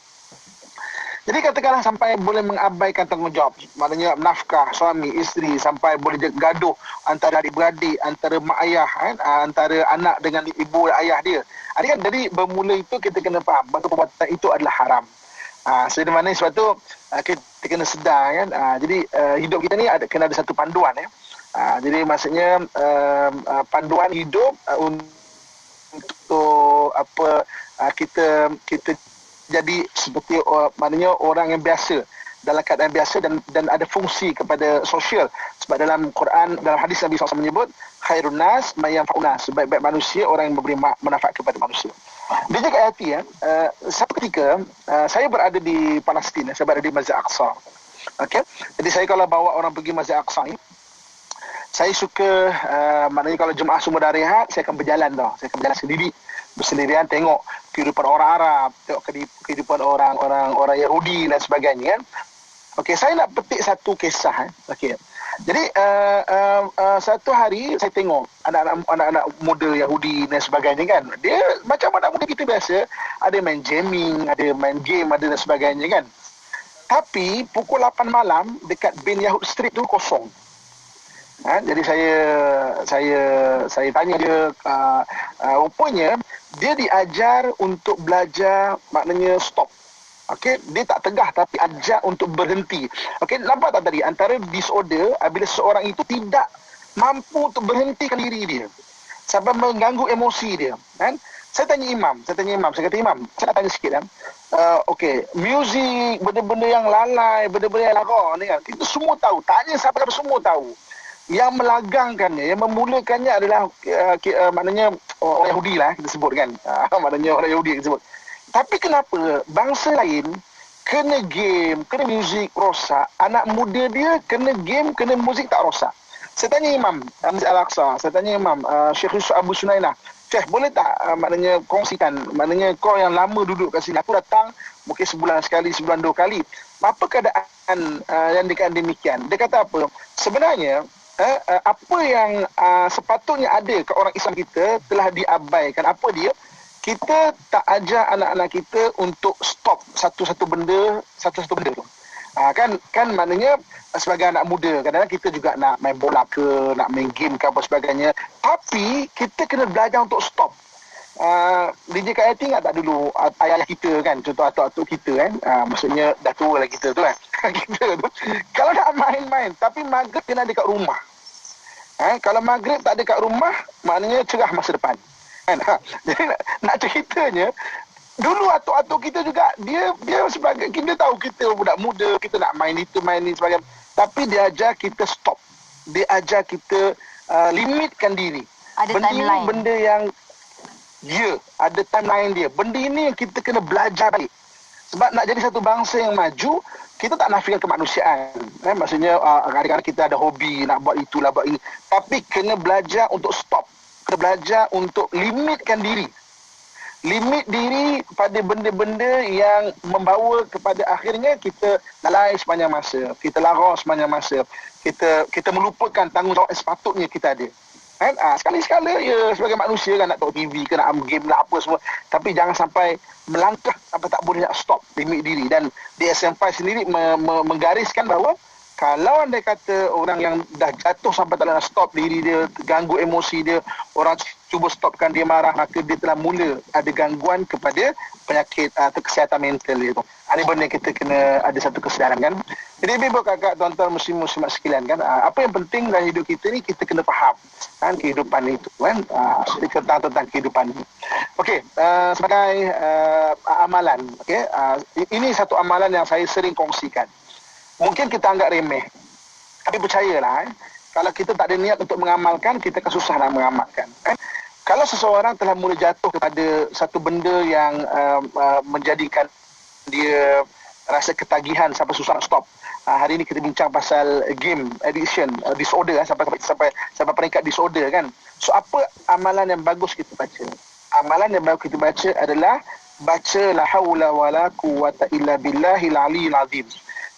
Jadi katakanlah sampai boleh mengabaikan tanggungjawab, maknanya nafkah suami isteri, sampai boleh gaduh antara adik-beradik, antara mak ayah kan, antara anak dengan ibu ayah dia. Jadi bermula itu kita kena faham bahawa perbuatan itu adalah haram. Sebab mana sebab tu kita kena sedar kan. Jadi hidup kita ni kena ada satu panduan ya. Jadi maksudnya panduan hidup untuk kita jadi seperti maknanya orang yang biasa, dalam keadaan biasa dan ada fungsi kepada sosial. Sebab dalam Quran, dalam hadis Nabi SAW menyebut khairun nas may yanfa'un nas, sebaik-baik manusia orang yang memberi manfaat kepada manusia. Dia jaga hati satu ketika saya berada di Palestin, saya berada di Masjid Aqsa. Okey. Jadi saya kalau bawa orang pergi Masjid Aqsa ni, saya suka maknanya kalau jemaah semua dah rehat, saya akan berjalan tau. Saya akan berjalan bersendirian tengok kehidupan orang Arab, tengok kehidupan orang Yahudi dan sebagainya kan. Okey, saya nak petik satu kisah Okey. Jadi satu hari saya tengok anak-anak muda Yahudi dan sebagainya kan. Dia macam anak muda kita biasa, ada main gaming, ada main game, ada dan sebagainya kan. Tapi pukul 8 malam dekat Bin Yahud Street tu kosong. Jadi saya tanya dia, rupanya dia diajar untuk belajar, maknanya stop. Okey, dia tak tegah tapi ajar untuk berhenti. Okey, nampak tak tadi antara disorder bila seorang itu tidak mampu untuk berhentikan diri dia sampai mengganggu emosi dia kan. Saya tanya imam, saya kata imam, saya nak tanya sikit kan. Okey, muzik, benda-benda yang lalai, benda-benda yang lara ni kan, kita semua tahu, tanya siapa semua tahu. Yang melagangkannya, yang memulakannya adalah maknanya orang Yahudi lah kita sebut kan. Maknanya orang Yahudi kita sebut. Tapi kenapa bangsa lain kena game, kena muzik rosak, anak muda dia kena game, kena muzik tak rosak? Saya tanya Imam Masjid Al-Aqsa, saya tanya Imam Syekh Yusuf Abu Sunainah, Syekh boleh tak maknanya kongsikan, maknanya kau yang lama duduk kat sini, aku datang mungkin sebulan sekali, sebulan 2 kali. Apa keadaan yang demikian? Dia kata apa? Sebenarnya apa yang sepatutnya ada ke orang Islam kita telah diabaikan. Apa dia? Kita tak ajar anak-anak kita untuk stop satu-satu benda tu. Kan maknanya sebagai anak muda kadang-kadang kita juga nak main bola ke, nak main game ke apa sebagainya. Tapi kita kena belajar untuk stop. DJ Kak Yati ingat tak dulu ayah kita kan, contoh atuk-atuk kita kan, maksudnya dah tua lah kita tu kan. Kita tu kalau nak main-main tapi maghrib kena dekat rumah. Kalau maghrib tak ada kat rumah, maknanya cerah masa depan. Kan? Jadi nak ceritanya, dulu atuk-atuk kita juga dia sebagai, kita tahu kita budak muda, kita nak main itu main ini sebagainya, tapi dia ajar kita stop. Dia ajar kita limitkan diri. Ada benda timeline. Ini benda yang ada timeline dia. Benda ini yang kita kena belajar balik. Sebab nak jadi satu bangsa yang maju, kita tak nafikan kemanusiaan. Maksudnya kadang-kadang kita ada hobi nak buat itulah buat ini, tapi kena belajar untuk stop. Kena belajar untuk limitkan diri. Limit diri pada benda-benda yang membawa kepada akhirnya kita lalai sepanjang masa, kita lara sepanjang masa, kita melupakan tanggungjawab yang sepatutnya kita ada. Kan? Sekali-sekala ya sebagai manusia kan nak tengok TV ke nak game lah apa semua, tapi jangan sampai melangkah sampai tak boleh nak stop limit diri. Dan DSM-5 sendiri menggariskan bahawa kalau anda kata orang yang dah jatuh sampai tak nak stop diri dia, ganggu emosi dia, orang cuba stopkan dia marah, maka dia telah mula ada gangguan kepada penyakit atau kesihatan mental dia tu. Ini benda kita kena ada satu kesedaran kan. Jadi ibu kakak, tuan-tuan muslim-muslimat sekalian kan, apa yang penting dalam hidup kita ni, kita kena faham kan kehidupan itu kan, tentang kehidupan ini. Okey, sebagai amalan, okey, ini satu amalan yang saya sering kongsikan. Mungkin kita anggap remeh, tapi percayalah, kalau kita tak ada niat untuk mengamalkan, kita akan susah nak mengamalkan. Kan? Kalau seseorang telah mula jatuh kepada satu benda yang menjadikan dia rasa ketagihan sampai susah nak stop. Hari ini kita bincang pasal game addiction, disorder sampai peringkat disorder kan. So apa amalan yang bagus kita baca? Amalan yang bagus kita baca adalah baca la haula wala quwata illa billahil aliyil azim.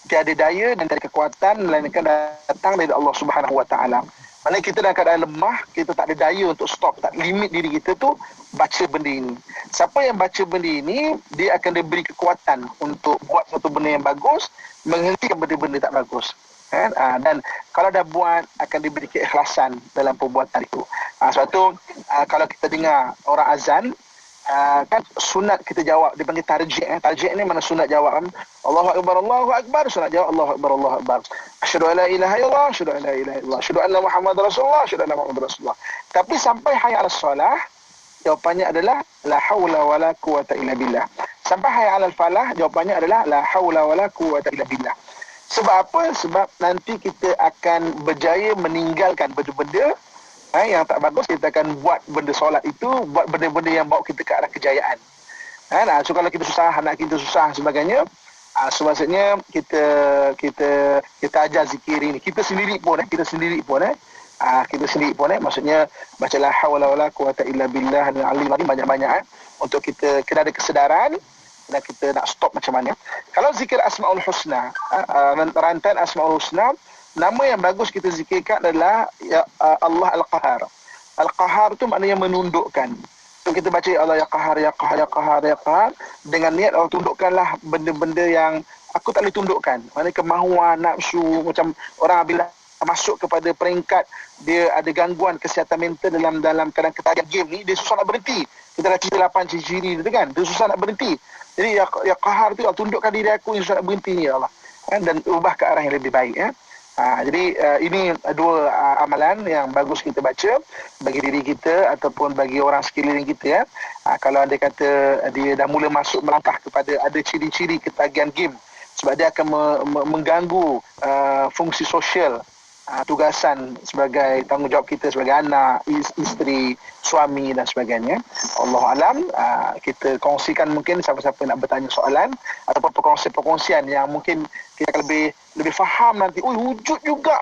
Tiada daya dan tiada kekuatan melainkan datang dari Allah Subhanahu Wa Taala. Maksudnya kita dalam keadaan lemah, kita tak ada daya untuk stop, tak limit diri kita tu, baca benda ini. Siapa yang baca benda ini, dia akan diberi kekuatan untuk buat satu benda yang bagus, menghentikan benda-benda tak bagus. Kan? Dan kalau dah buat, akan diberi keikhlasan dalam perbuatan itu. Sebab tu, kalau kita dengar orang azan, kan sunat kita jawab, dia panggil tarjih. Tarjih ni mana sunat jawab kan? Allahu akbar, sunat jawab Allahu akbar. Asyhadu an la ilaha illallah, asyhadu an la ilaha illallah, asyhadu anna Muhammadar Rasulullah, asyhadu anna Muhammadar Rasulullah. Tapi sampai hayya 'alas salah, jawapannya adalah la haula wala quwata illa billah. Sampai hayya 'alal falah, jawapannya adalah la haula wala quwata illa billah. Sebab apa? Sebab nanti kita akan berjaya meninggalkan benda-benda yang tak bagus. Kita akan buat benda solat itu, buat benda-benda yang bawa kita ke arah kejayaan. So kalau kita susah, anak kita susah sebagainya, so maksudnya kita ajar zikir ini. Kita sendiri pun maksudnya baca la haula wala quwata illa billah al-aliyyil azim banyak-banyak untuk kita kena ada kesedaran dan kita nak stop macam mana. Kalau zikir Asmaul Husna, rantaian Asmaul Husna, nama yang bagus kita zikirkan adalah Allah Al-Qahar. Al-Qahar tu maknanya menundukkan. So kita baca Allah ya Qahar, ya Qahar, ya Qahar, ya Qahar, dengan niat Allah tundukkanlah benda-benda yang aku tak boleh tundukkan. Maknanya kemahuan, nafsu, macam orang bila masuk kepada peringkat dia ada gangguan kesihatan mental dalam keadaan ketagihan game ni, dia susah nak berhenti. Kita dah cerita 8 ciri-ciri tu kan, dia susah nak berhenti. Jadi ya Qahar tu, tundukkan diri aku yang susah nak berhenti ni ya Allah. Dan ubah ke arah yang lebih baik. Jadi ini dua amalan yang bagus kita baca bagi diri kita ataupun bagi orang sekeliling kita. Kalau anda kata dia dah mula masuk melangkah kepada ada ciri-ciri ketagihan game, sebab dia akan mengganggu fungsi sosial, tugasan sebagai tanggungjawab kita sebagai anak, isteri, suami dan sebagainya. Allah alam, kita kongsikan mungkin siapa-siapa nak bertanya soalan ataupun perkongsian yang mungkin kita akan lebih faham nanti. Wujud juga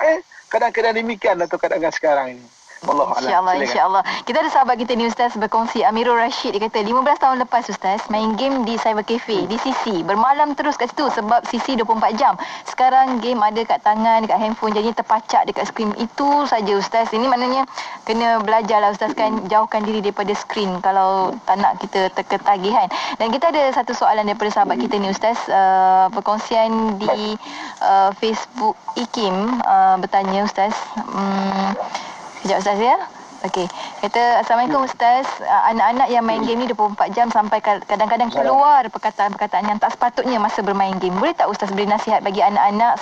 kadang-kadang demikian atau kadang-kadang sekarang ini. InsyaAllah. Kita ada sahabat kita ni Ustaz berkongsi, Amirul Rashid. Dia kata 15 tahun lepas Ustaz main game di cyber cafe di CC, bermalam terus kat situ sebab CC 24 jam. Sekarang game ada kat tangan, dekat handphone, jadi terpacak dekat skrin. Itu saja Ustaz. Ini maknanya kena belajarlah Ustaz kan, jauhkan diri daripada skrin kalau tak nak kita terketagihan. Dan kita ada satu soalan daripada sahabat kita ni Ustaz, perkongsian di Facebook Ikim bertanya Ustaz. Sekejap Ustaz ya. Okey. Kata, Assalamualaikum Ustaz. Anak-anak yang main game ni 24 jam sampai kadang-kadang keluar perkataan-perkataan yang tak sepatutnya masa bermain game. Boleh tak Ustaz beri nasihat bagi anak-anak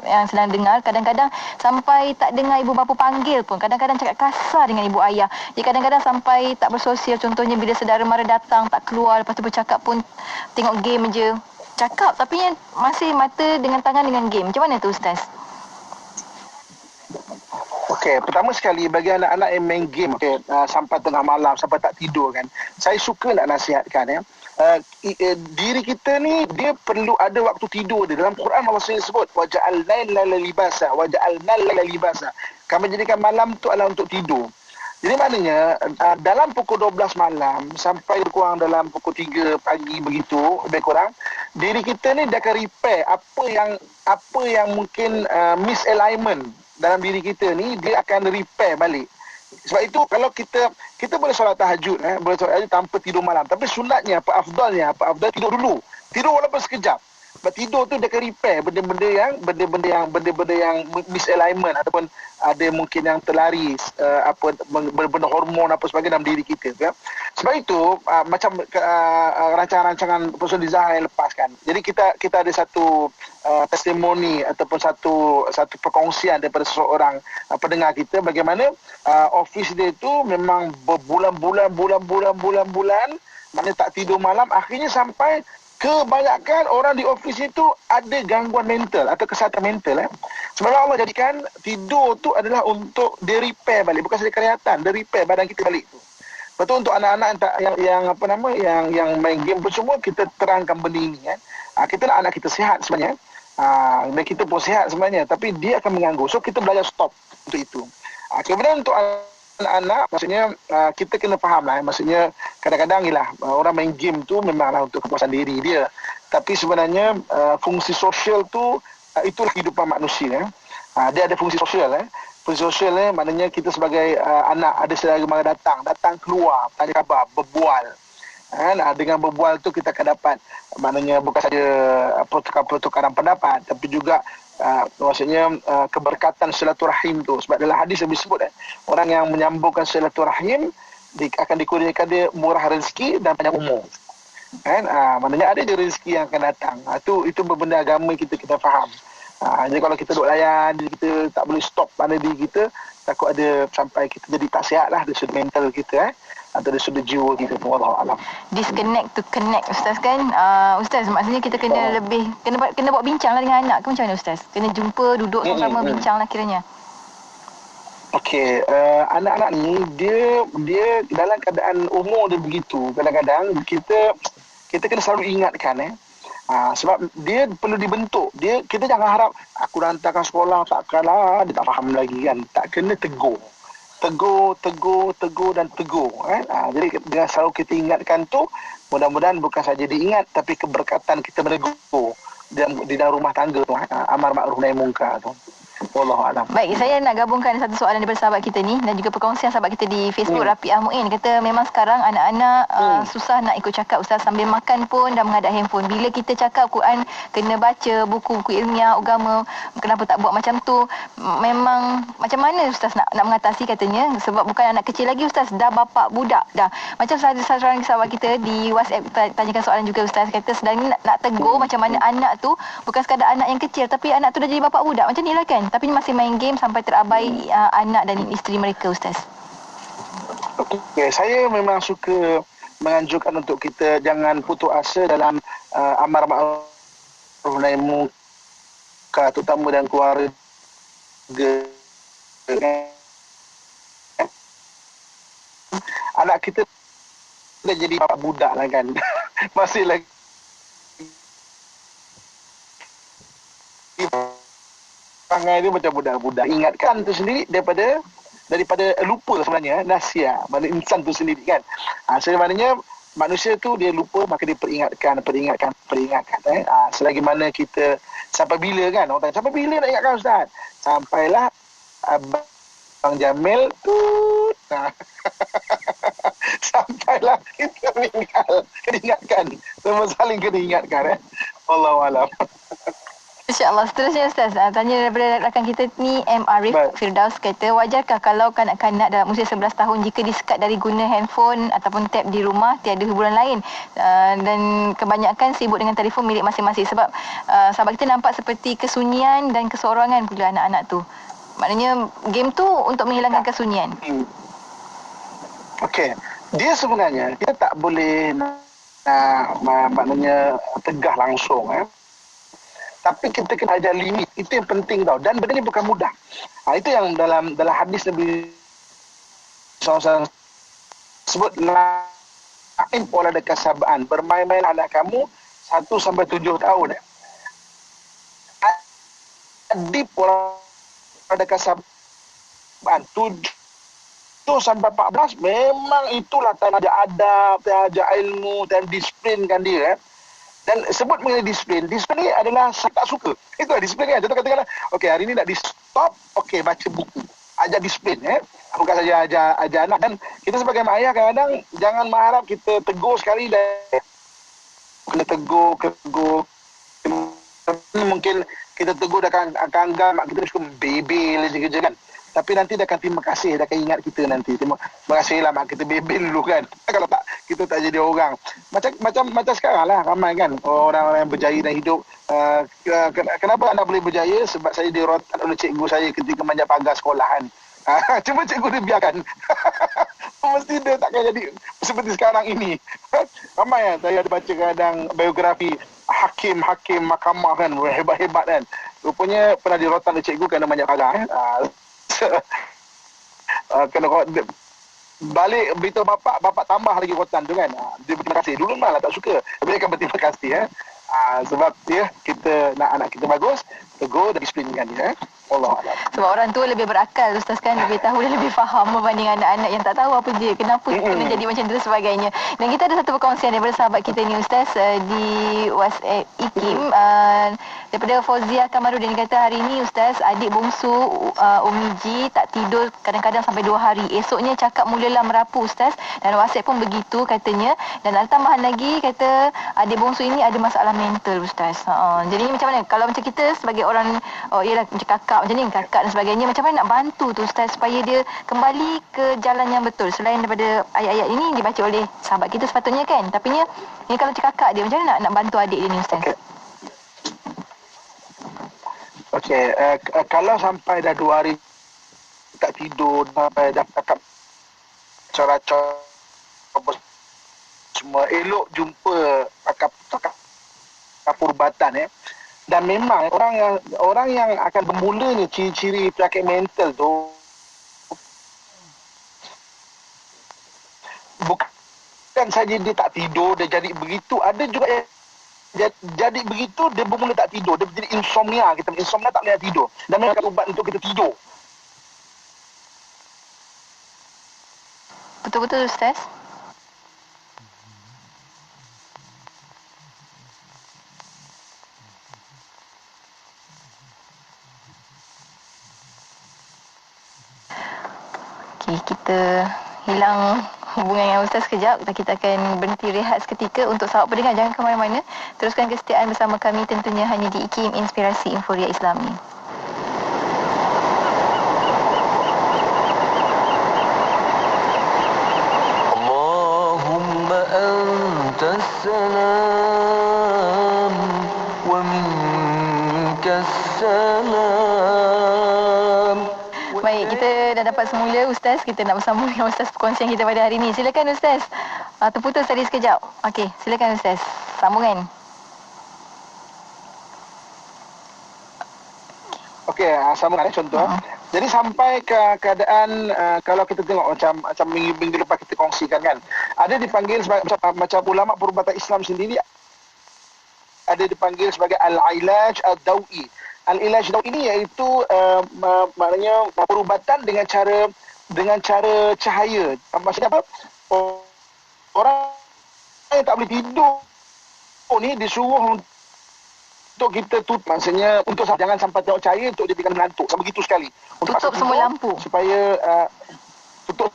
yang sedang dengar, kadang-kadang sampai tak dengar ibu bapa panggil pun, kadang-kadang cakap kasar dengan ibu ayah. Dia kadang-kadang sampai tak bersosial, contohnya bila saudara mara datang tak keluar, lepas tu bercakap pun tengok game je. Cakap tapi masih mata dengan tangan dengan game. Macam mana tu Ustaz? Okey, pertama sekali bagi anak-anak yang main game sampai tengah malam, sampai tak tidur kan, saya suka nak nasihatkan diri kita ni dia perlu ada waktu tidur dia. Dalam Quran Allah sendiri sebut waja'alna laila libasa, waja'alna laila libasa. Kami jadikan malam tu adalah untuk tidur. Jadi maknanya dalam pukul 12 malam sampai kurang dalam pukul 3 pagi begitu, lebih kurang diri kita ni dia akan repair apa yang mungkin misalignment dalam diri kita ni, dia akan repair balik. Sebab itu kalau kita boleh solat tahajud, boleh solat tahajud tanpa tidur malam. Tapi sunatnya, apa afdalnya, tidur dulu. Tidur walaupun sekejap. Sebab tidur tu dia akan repair benda-benda yang misalignment ataupun ada mungkin yang terlari benda hormon apa sebagainya dalam diri kita ya. Sebab itu macam rancangan-rancangan personal design yang lepas kan. Jadi kita ada satu testimoni ataupun satu perkongsian daripada seseorang pendengar kita bagaimana office dia tu memang berbulan-bulan maknanya tak tidur malam, akhirnya sampai kebanyakan orang di office itu ada gangguan mental atau kesihatan mental. Sebenarnya Allah jadikan tidur tu adalah untuk dia repair balik, bukan saja kelihatan, dia repair badan kita balik tu. Betul, untuk anak-anak yang main game pun semua kita terangkan benda ini kan. Kita nak anak kita sihat sebenarnya. Dan kita pun sihat sebenarnya, tapi dia akan mengganggu. So kita belajar stop untuk itu. Kemudian untuk anak-anak, maksudnya kita kena faham lah. Maksudnya kadang-kadang orang main game tu memanglah untuk kepuasan diri dia. Tapi sebenarnya fungsi sosial tu itulah kehidupan manusia. Dia ada fungsi sosial. Fungsi sosial maknanya kita sebagai anak, ada saudara mara datang keluar, tanya khabar, berbual. Dengan berbual tu kita akan dapat, maknanya bukan saja pertukaran pendapat, tapi juga maksudnya keberkatan silaturahim tu. Sebab dalam hadis lebih sebut orang yang menyambungkan silaturahim akan dikurniakan dia murah rezeki dan panjang umur. Maknanya ada je rezeki yang akan datang. Itu berbenda agama kita faham. Jadi kalau kita duk layan, kita tak boleh stop mana diri kita, takut ada sampai kita jadi tak sihat lah dari sudut mental kita atau dari sudut jiwa kita. Wallahualam. Disconnect to connect Ustaz kan. Ustaz, maksudnya kita kena lebih kena buat bincang lah dengan anak ke macam mana Ustaz? Kena jumpa, duduk sama-sama bincang lah kiranya. Okey, anak-anak ni dia dalam keadaan umur dia begitu, kadang-kadang kita kena selalu ingatkan sebab dia perlu dibentuk. Kita jangan harap aku dah hantarkan sekolah, takkanlah dia tak faham lagi kan. Tak, kena tegur dan tegur jadi dengan selalu kita ingatkan tu, mudah-mudahan bukan saja diingat tapi keberkatan kita menegur di dalam rumah tangga tu, amar ma'ruf nahi munkar tu. Wallahualam. Baik, saya nak gabungkan satu soalan daripada sahabat kita ni dan juga perkongsian sahabat kita di Facebook. Rafiah Muin kata memang sekarang anak-anak susah nak ikut cakap Ustaz, sambil makan pun dah menghadap handphone. Bila kita cakap Quran kena baca buku-buku ilmiah agama, kenapa tak buat macam tu? Memang macam mana Ustaz nak mengatasi katanya, sebab bukan anak kecil lagi Ustaz, dah bapa budak dah. Macam seorang sahabat kita di WhatsApp tanyakan soalan juga Ustaz, kata sedang nak tegur macam mana anak tu bukan sekadar anak yang kecil tapi anak tu dah jadi bapa budak macam ni lah kan, tapi masih main game sampai terabai anak dan isteri mereka Ustaz. Okay, saya memang suka menganjurkan untuk kita jangan putus asa dalam amar ma'ruf nahi munkar, terutama dalam keluarga. Anak kita dah jadi bapa budak lah kan. Masih lagi perangai dia macam budak-budak. Ingatkan tu sendiri daripada lupa sebenarnya, nasihat pada insan tu sendiri kan. Sebenarnya manusia tu dia lupa, maka dia peringatkan. Selagi mana kita, sampai bila kan, orang tanya sampai bila nak ingatkan Ustaz? Sampailah Abang Jamil tu sampailah kita meninggal. Kena ingatkan, semua saling kena ingatkan. Wallahualam. InsyaAllah. Seterusnya Ustaz, tanya daripada rakan kita ni, M. Arif Firdaus kata, wajarkah kalau kanak-kanak dalam usia 11 tahun jika disekat dari guna handphone ataupun tab di rumah, tiada hiburan lain, dan kebanyakan sibuk dengan telefon milik masing-masing, sebab sahabat kita nampak seperti kesunyian dan keseorangan pula anak-anak tu. Maknanya game tu untuk menghilangkan kesunyian. Okey, dia sebenarnya kita tak boleh maknanya tegah langsung, tapi kita kena ajar limit. Itu yang penting tau. Dan benda ni bukan mudah. Itu yang dalam hadis Nabi SAW sebut, la'in pola dekat sab'an, bermain-main anak kamu 1 sampai 7 tahun. Di pola dekat sab'an 7 sampai 14 memang itulah time ajar adab, time ajar ilmu, time disiplinkan dia. Dan sebut mengenai disiplin ni adalah saya tak suka. Itulah disiplin kan. Contoh katakanlah, okey hari ni nak di stop, okey baca buku. Ajar disiplin bukan saja ajar anak. Dan kita sebagai mak ayah kadang-kadang jangan mengharap kita tegur sekali dan kena tegur. Mungkin kita tegur dah akan anggap mak kita suka bebel je kan. Tapi nanti dia akan terima kasih, dia akan ingat kita nanti. Terima kasihlah mak kita bebel dulu kan. Kalau tak, kita tak jadi orang. Macam sekarang lah, ramai kan orang-orang yang berjaya dalam hidup. Kenapa anda boleh berjaya? Sebab saya dirotan oleh cikgu saya ketika manjat pagar sekolahan. Cuma cikgu dia biarkan. Mesti dia takkan jadi seperti sekarang ini. Ramai kan, saya ada baca kadang biografi hakim mahkamah kan, hebat-hebat kan. Rupanya pernah dirotan oleh cikgu kerana manjat pagar. Kena balik beritahu bapak tambah lagi rotan tu kan. Dia berterima kasih. Dulu malah tak suka, tapi dia akan berterima kasih sebab kita nak anak kita bagus, tegur dan disiplinkan dia. Wallahualam. Sebab orang tua lebih berakal Ustaz kan, lebih tahu dan lebih faham berbanding anak-anak yang tak tahu apa je, kenapa kena jadi macam tu dan sebagainya. Dan kita ada satu perkongsian daripada sahabat kita ni Ustaz, di WhatsApp IKIM, daripada Fauzia Kamarudin. Dia kata hari ni Ustaz, adik bongsu Umi Ji tak tidur kadang-kadang sampai 2 hari. Esoknya cakap mulalah merapu Ustaz, dan WhatsApp pun begitu katanya. Dan ada tambahan lagi, kata adik bongsu ini ada masalah mental Ustaz. Jadi macam mana kalau macam kita sebagai orang, ialah macam kakak macam ni, kakak dan sebagainya, macam mana nak bantu tu Ustaz supaya dia kembali ke jalan yang betul, selain daripada ayat-ayat ini dibaca oleh sahabat kita sepatutnya kan, tapi ni kalau macam kakak dia, macam mana nak bantu adik dia ni Ustaz? Okey, kalau sampai dah 2 hari tak tidur, sampai dah cakap cara semua, elok jumpa pakar perubatan dan memang orang yang akan bermula ni ciri-ciri penyakit mental tu bukan saja dia tak tidur, dia jadi begitu, ada juga yang jadi begitu dia bermula tak tidur, dia jadi insomnia. Insomnia tak boleh tidur, dan memang ubat untuk kita tidur. Betul-betul Ustaz. Kita hilang hubungan dengan Ustaz sekejap. Kita akan berhenti rehat seketika. Untuk sahabat pendengar, jangan ke mana-mana. Teruskan kesetiaan bersama kami tentunya hanya di IKIM, Inspirasi Inforia Islami. Allahumma antas salam wa minkas salam. Baik, kita dah dapat semula Ustaz. Kita nak bersambung dengan Ustaz perkongsian kita pada hari ini. Silakan Ustaz. Terputus tadi sekejap. Okey, silakan Ustaz. Sambungan. Okey, sambungan contoh. Jadi sampai ke keadaan kalau kita tengok macam minggu lepas kita kongsikan kan, ada dipanggil sebagai macam ulama perubatan Islam sendiri ada dipanggil sebagai al-ilaj ad-dawi. Al-ilaj dawi ini iaitu maknanya perubatan dengan cara cahaya. Maksudnya apa? Orang yang tak boleh tidur ni disuruh untuk kita tutup, maksudnya untuk jangan sampai tengok cahaya, untuk dia bikin mengantuk. Begitu sekali. Untuk tutup semua lampu. Supaya tutup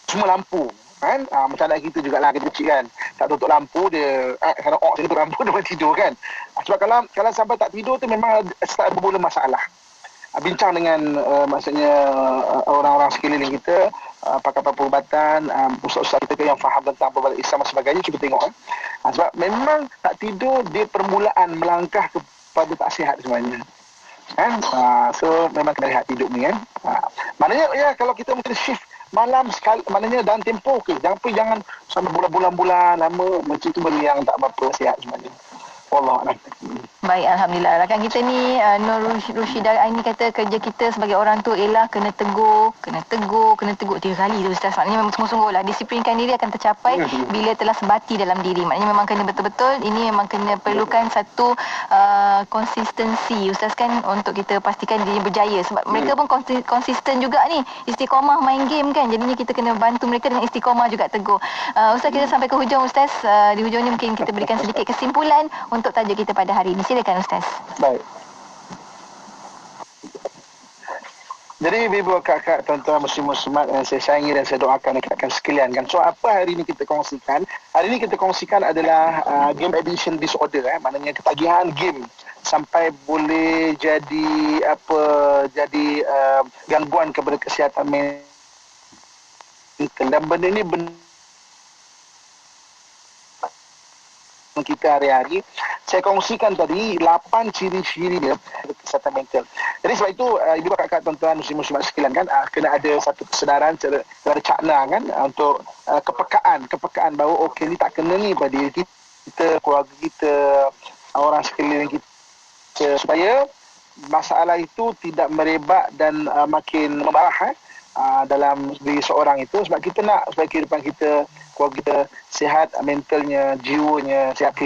semua lampu. Kan? Macam anak kita jugalah, kita kecil kan. tak tutup lampu, dia kalau tutup lampu dia boleh tidur kan. Sebab kalau sampai tak tidur tu memang start bermula masalah. Bincang dengan maksudnya orang-orang sekeliling kita, pakar-pakar perubatan, ustaz-ustaz kita yang faham tentang perubatan Islam dan sebagainya, cuba tengok. Sebab memang tak tidur dia permulaan melangkah kepada tak sihat sebenarnya. Kan? So memang kena rehat hidup ni kan. Maknanya ya kalau kita mungkin shift malam sekali, maknanya dalam tempoh jangan sampai bulan-bulan lama, macam tu benda yang tak berapa sihat sebenarnya. Wallahualam. Baik, Alhamdulillah. Rakan kita ni Nur Rushidah Aini kata kerja kita sebagai orang tu ialah kena tegur 3 kali tu Ustaz. Maknanya memang sungguh-sungguh lah disiplinkan diri akan tercapai bila telah sebati dalam diri. Maknanya memang kena betul-betul, ini memang kena perlukan satu konsistensi Ustaz kan, untuk kita pastikan diri berjaya. Sebab mereka pun konsisten juga ni, istiqamah main game kan. Jadinya kita kena bantu mereka dengan istiqamah juga tegur. Ustaz, kita sampai ke hujung Ustaz. Di hujung ni mungkin kita berikan sedikit kesimpulan untuk tajuk kita pada hari ini. Silakan Ustaz. Baik. Jadi ibu kakak, tuan-tuan muslim-muslimat yang saya sayangi dan saya doakan dekat sekalian kan. So apa hari ini kita kongsikan? Hari ini kita kongsikan adalah game addiction disorder, maknanya ketagihan game sampai boleh jadi gangguan kepada kesihatan mental. Dan benda ni kita hari-hari. Saya kongsikan tadi 8 ciri-ciri dia kesihatan mental. Jadi sebab itu ibu kakak, tuan-tuan muslim-muslimat sekalian kan, kena ada satu kesedaran secara cakna kan, untuk kepekaan bahawa okey ni tak kena ni pada diri kita, keluarga kita, orang sekeliling kita, supaya masalah itu tidak merebak dan makin membara dalam diri seorang itu. Sebab kita nak supaya kehidupan kita, keluarga kita sihat mentalnya, jiwanya sihat,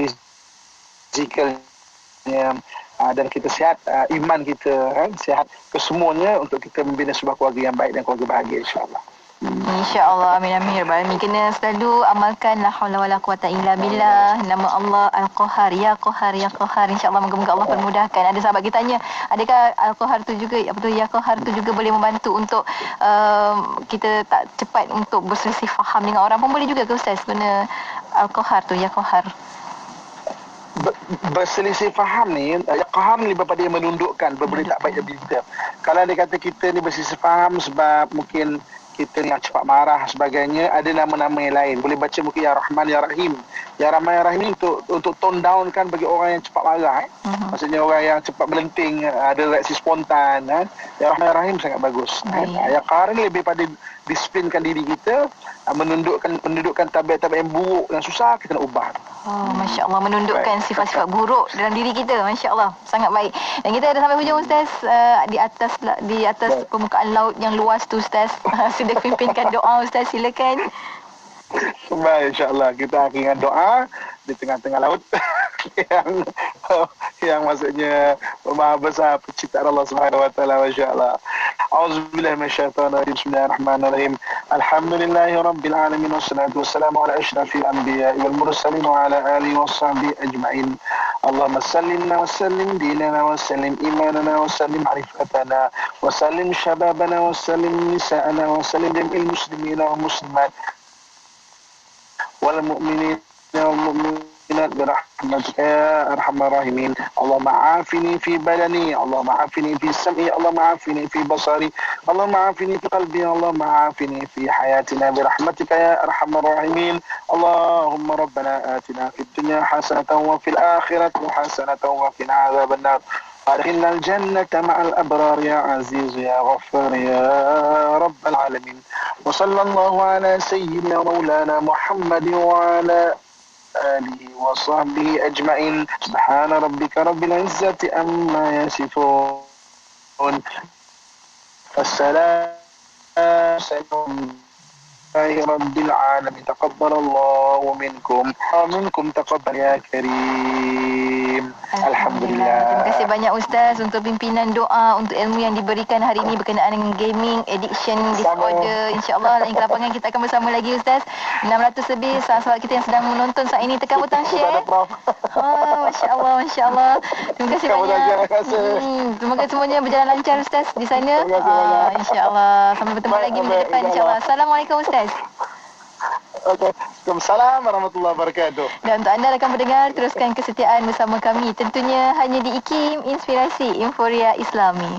fizikalnya, dan kita sihat iman kita kan, sihat kesemuanya untuk kita membina sebuah keluarga yang baik dan keluarga bahagia, insya-Allah. InsyaAllah, amin amin ya rabbal alamin. Kena selalu amalkan la haula wala quwata illa billah, nama Allah Al-Qahar, ya Qahar, ya Qahar. InsyaAllah moga-moga Allah permudahkan. Ada sahabat kita tanya, adakah Al-Qahar tu juga, ya Qahar tu juga boleh membantu untuk kita tak cepat untuk berselisih faham dengan orang pun boleh juga ke Ustaz guna Al-Qahar tu, ya Qahar? Berselisih faham ni, qahar ni lebih pada yang menundukkan berbenda tak baik daripada kita. Kalau dia kata kita ni berselisih faham sebab mungkin kita ni yang cepat marah sebagainya, ada nama-nama yang lain. Boleh baca mungkin Ya Rahman Ya Rahim. Ya Rahman Ya Rahim ni untuk tone down kan bagi orang yang cepat marah. Maksudnya orang yang cepat melenting, ada reaksi spontan. Ya Rahman Ya Rahim sangat bagus. Ya Qahar ni lebih pada disiplinkan diri kita, menundukkan tabiat-tabiat yang buruk, yang susah kita nak ubah. Masya Allah, menundukkan sifat-sifat buruk dalam diri kita. Masya Allah, sangat baik. Dan kita ada sampai hujung Ustaz, di atas permukaan laut yang luas tu Ustaz. Sudah pimpinkan doa Ustaz, silakan. Baik, insya-Allah kita akhiri dengan doa di tengah-tengah laut yang maksudnya maha besar penciptaan Allah Subhanahu wa taala, masya-Allah. A'udzubillahi minasyaitonir rajim. Bismillahirrahmanirrahim. Alhamdulillahirabbil alamin wassalatu wassalamu ala asyrafil anbiya'i wal mursalin wa ala alihi washabihi ajma'in. Allahumma sallimna wa sallim dinana wa sallim imanana wa sallim ma'rifatana wa sallim shababana wa sallim nisa'ana wa sallim jam'il muslimina wa muslimat wal mu'minina wal mu'minat birahmatika ya arhamar rahimin. Allahumma afini fi badani, Allahumma afini fi sam'i, Allahumma afini fi basari, Allahumma afini fi qalbi, Allahumma afini fi hayatina birahmatika ya arhamar rahimin. Allahumma rabbana atina fid dunya hasanatan wa fil akhirati hasanatan wa qina adzaban nar. أدخلنا الجنة مع الأبرار يا عزيز يا غفار يا رب العالمين. وصلى الله على سيدنا مولانا محمد وعلى آله وصحبه أجمعين. سبحان ربك رب العزة أما يصفون فالسلام رب العالمين. تقبل الله منكم تقبل يا كريم. Alhamdulillah. Terima kasih banyak Ustaz untuk pimpinan doa, untuk ilmu yang diberikan hari ini berkenaan dengan gaming, addiction, disorder. InsyaAllah lain kelapangan kita akan bersama lagi Ustaz. 600 lebih sahabat kita yang sedang menonton saat ini, tekan butang share. Masya Allah, Masya Allah. Terima kasih banyak. Semoga semuanya berjalan lancar Ustaz di sana. InsyaAllah. Sampai bertemu lagi minggu depan insyaAllah. Assalamualaikum Ustaz. Okay. Waalaikumsalam warahmatullahi wabarakatuh. Dan untuk anda rakan pendengar, teruskan kesetiaan bersama kami. Tentunya hanya di IKIM, Inspirasi Inforia Islami.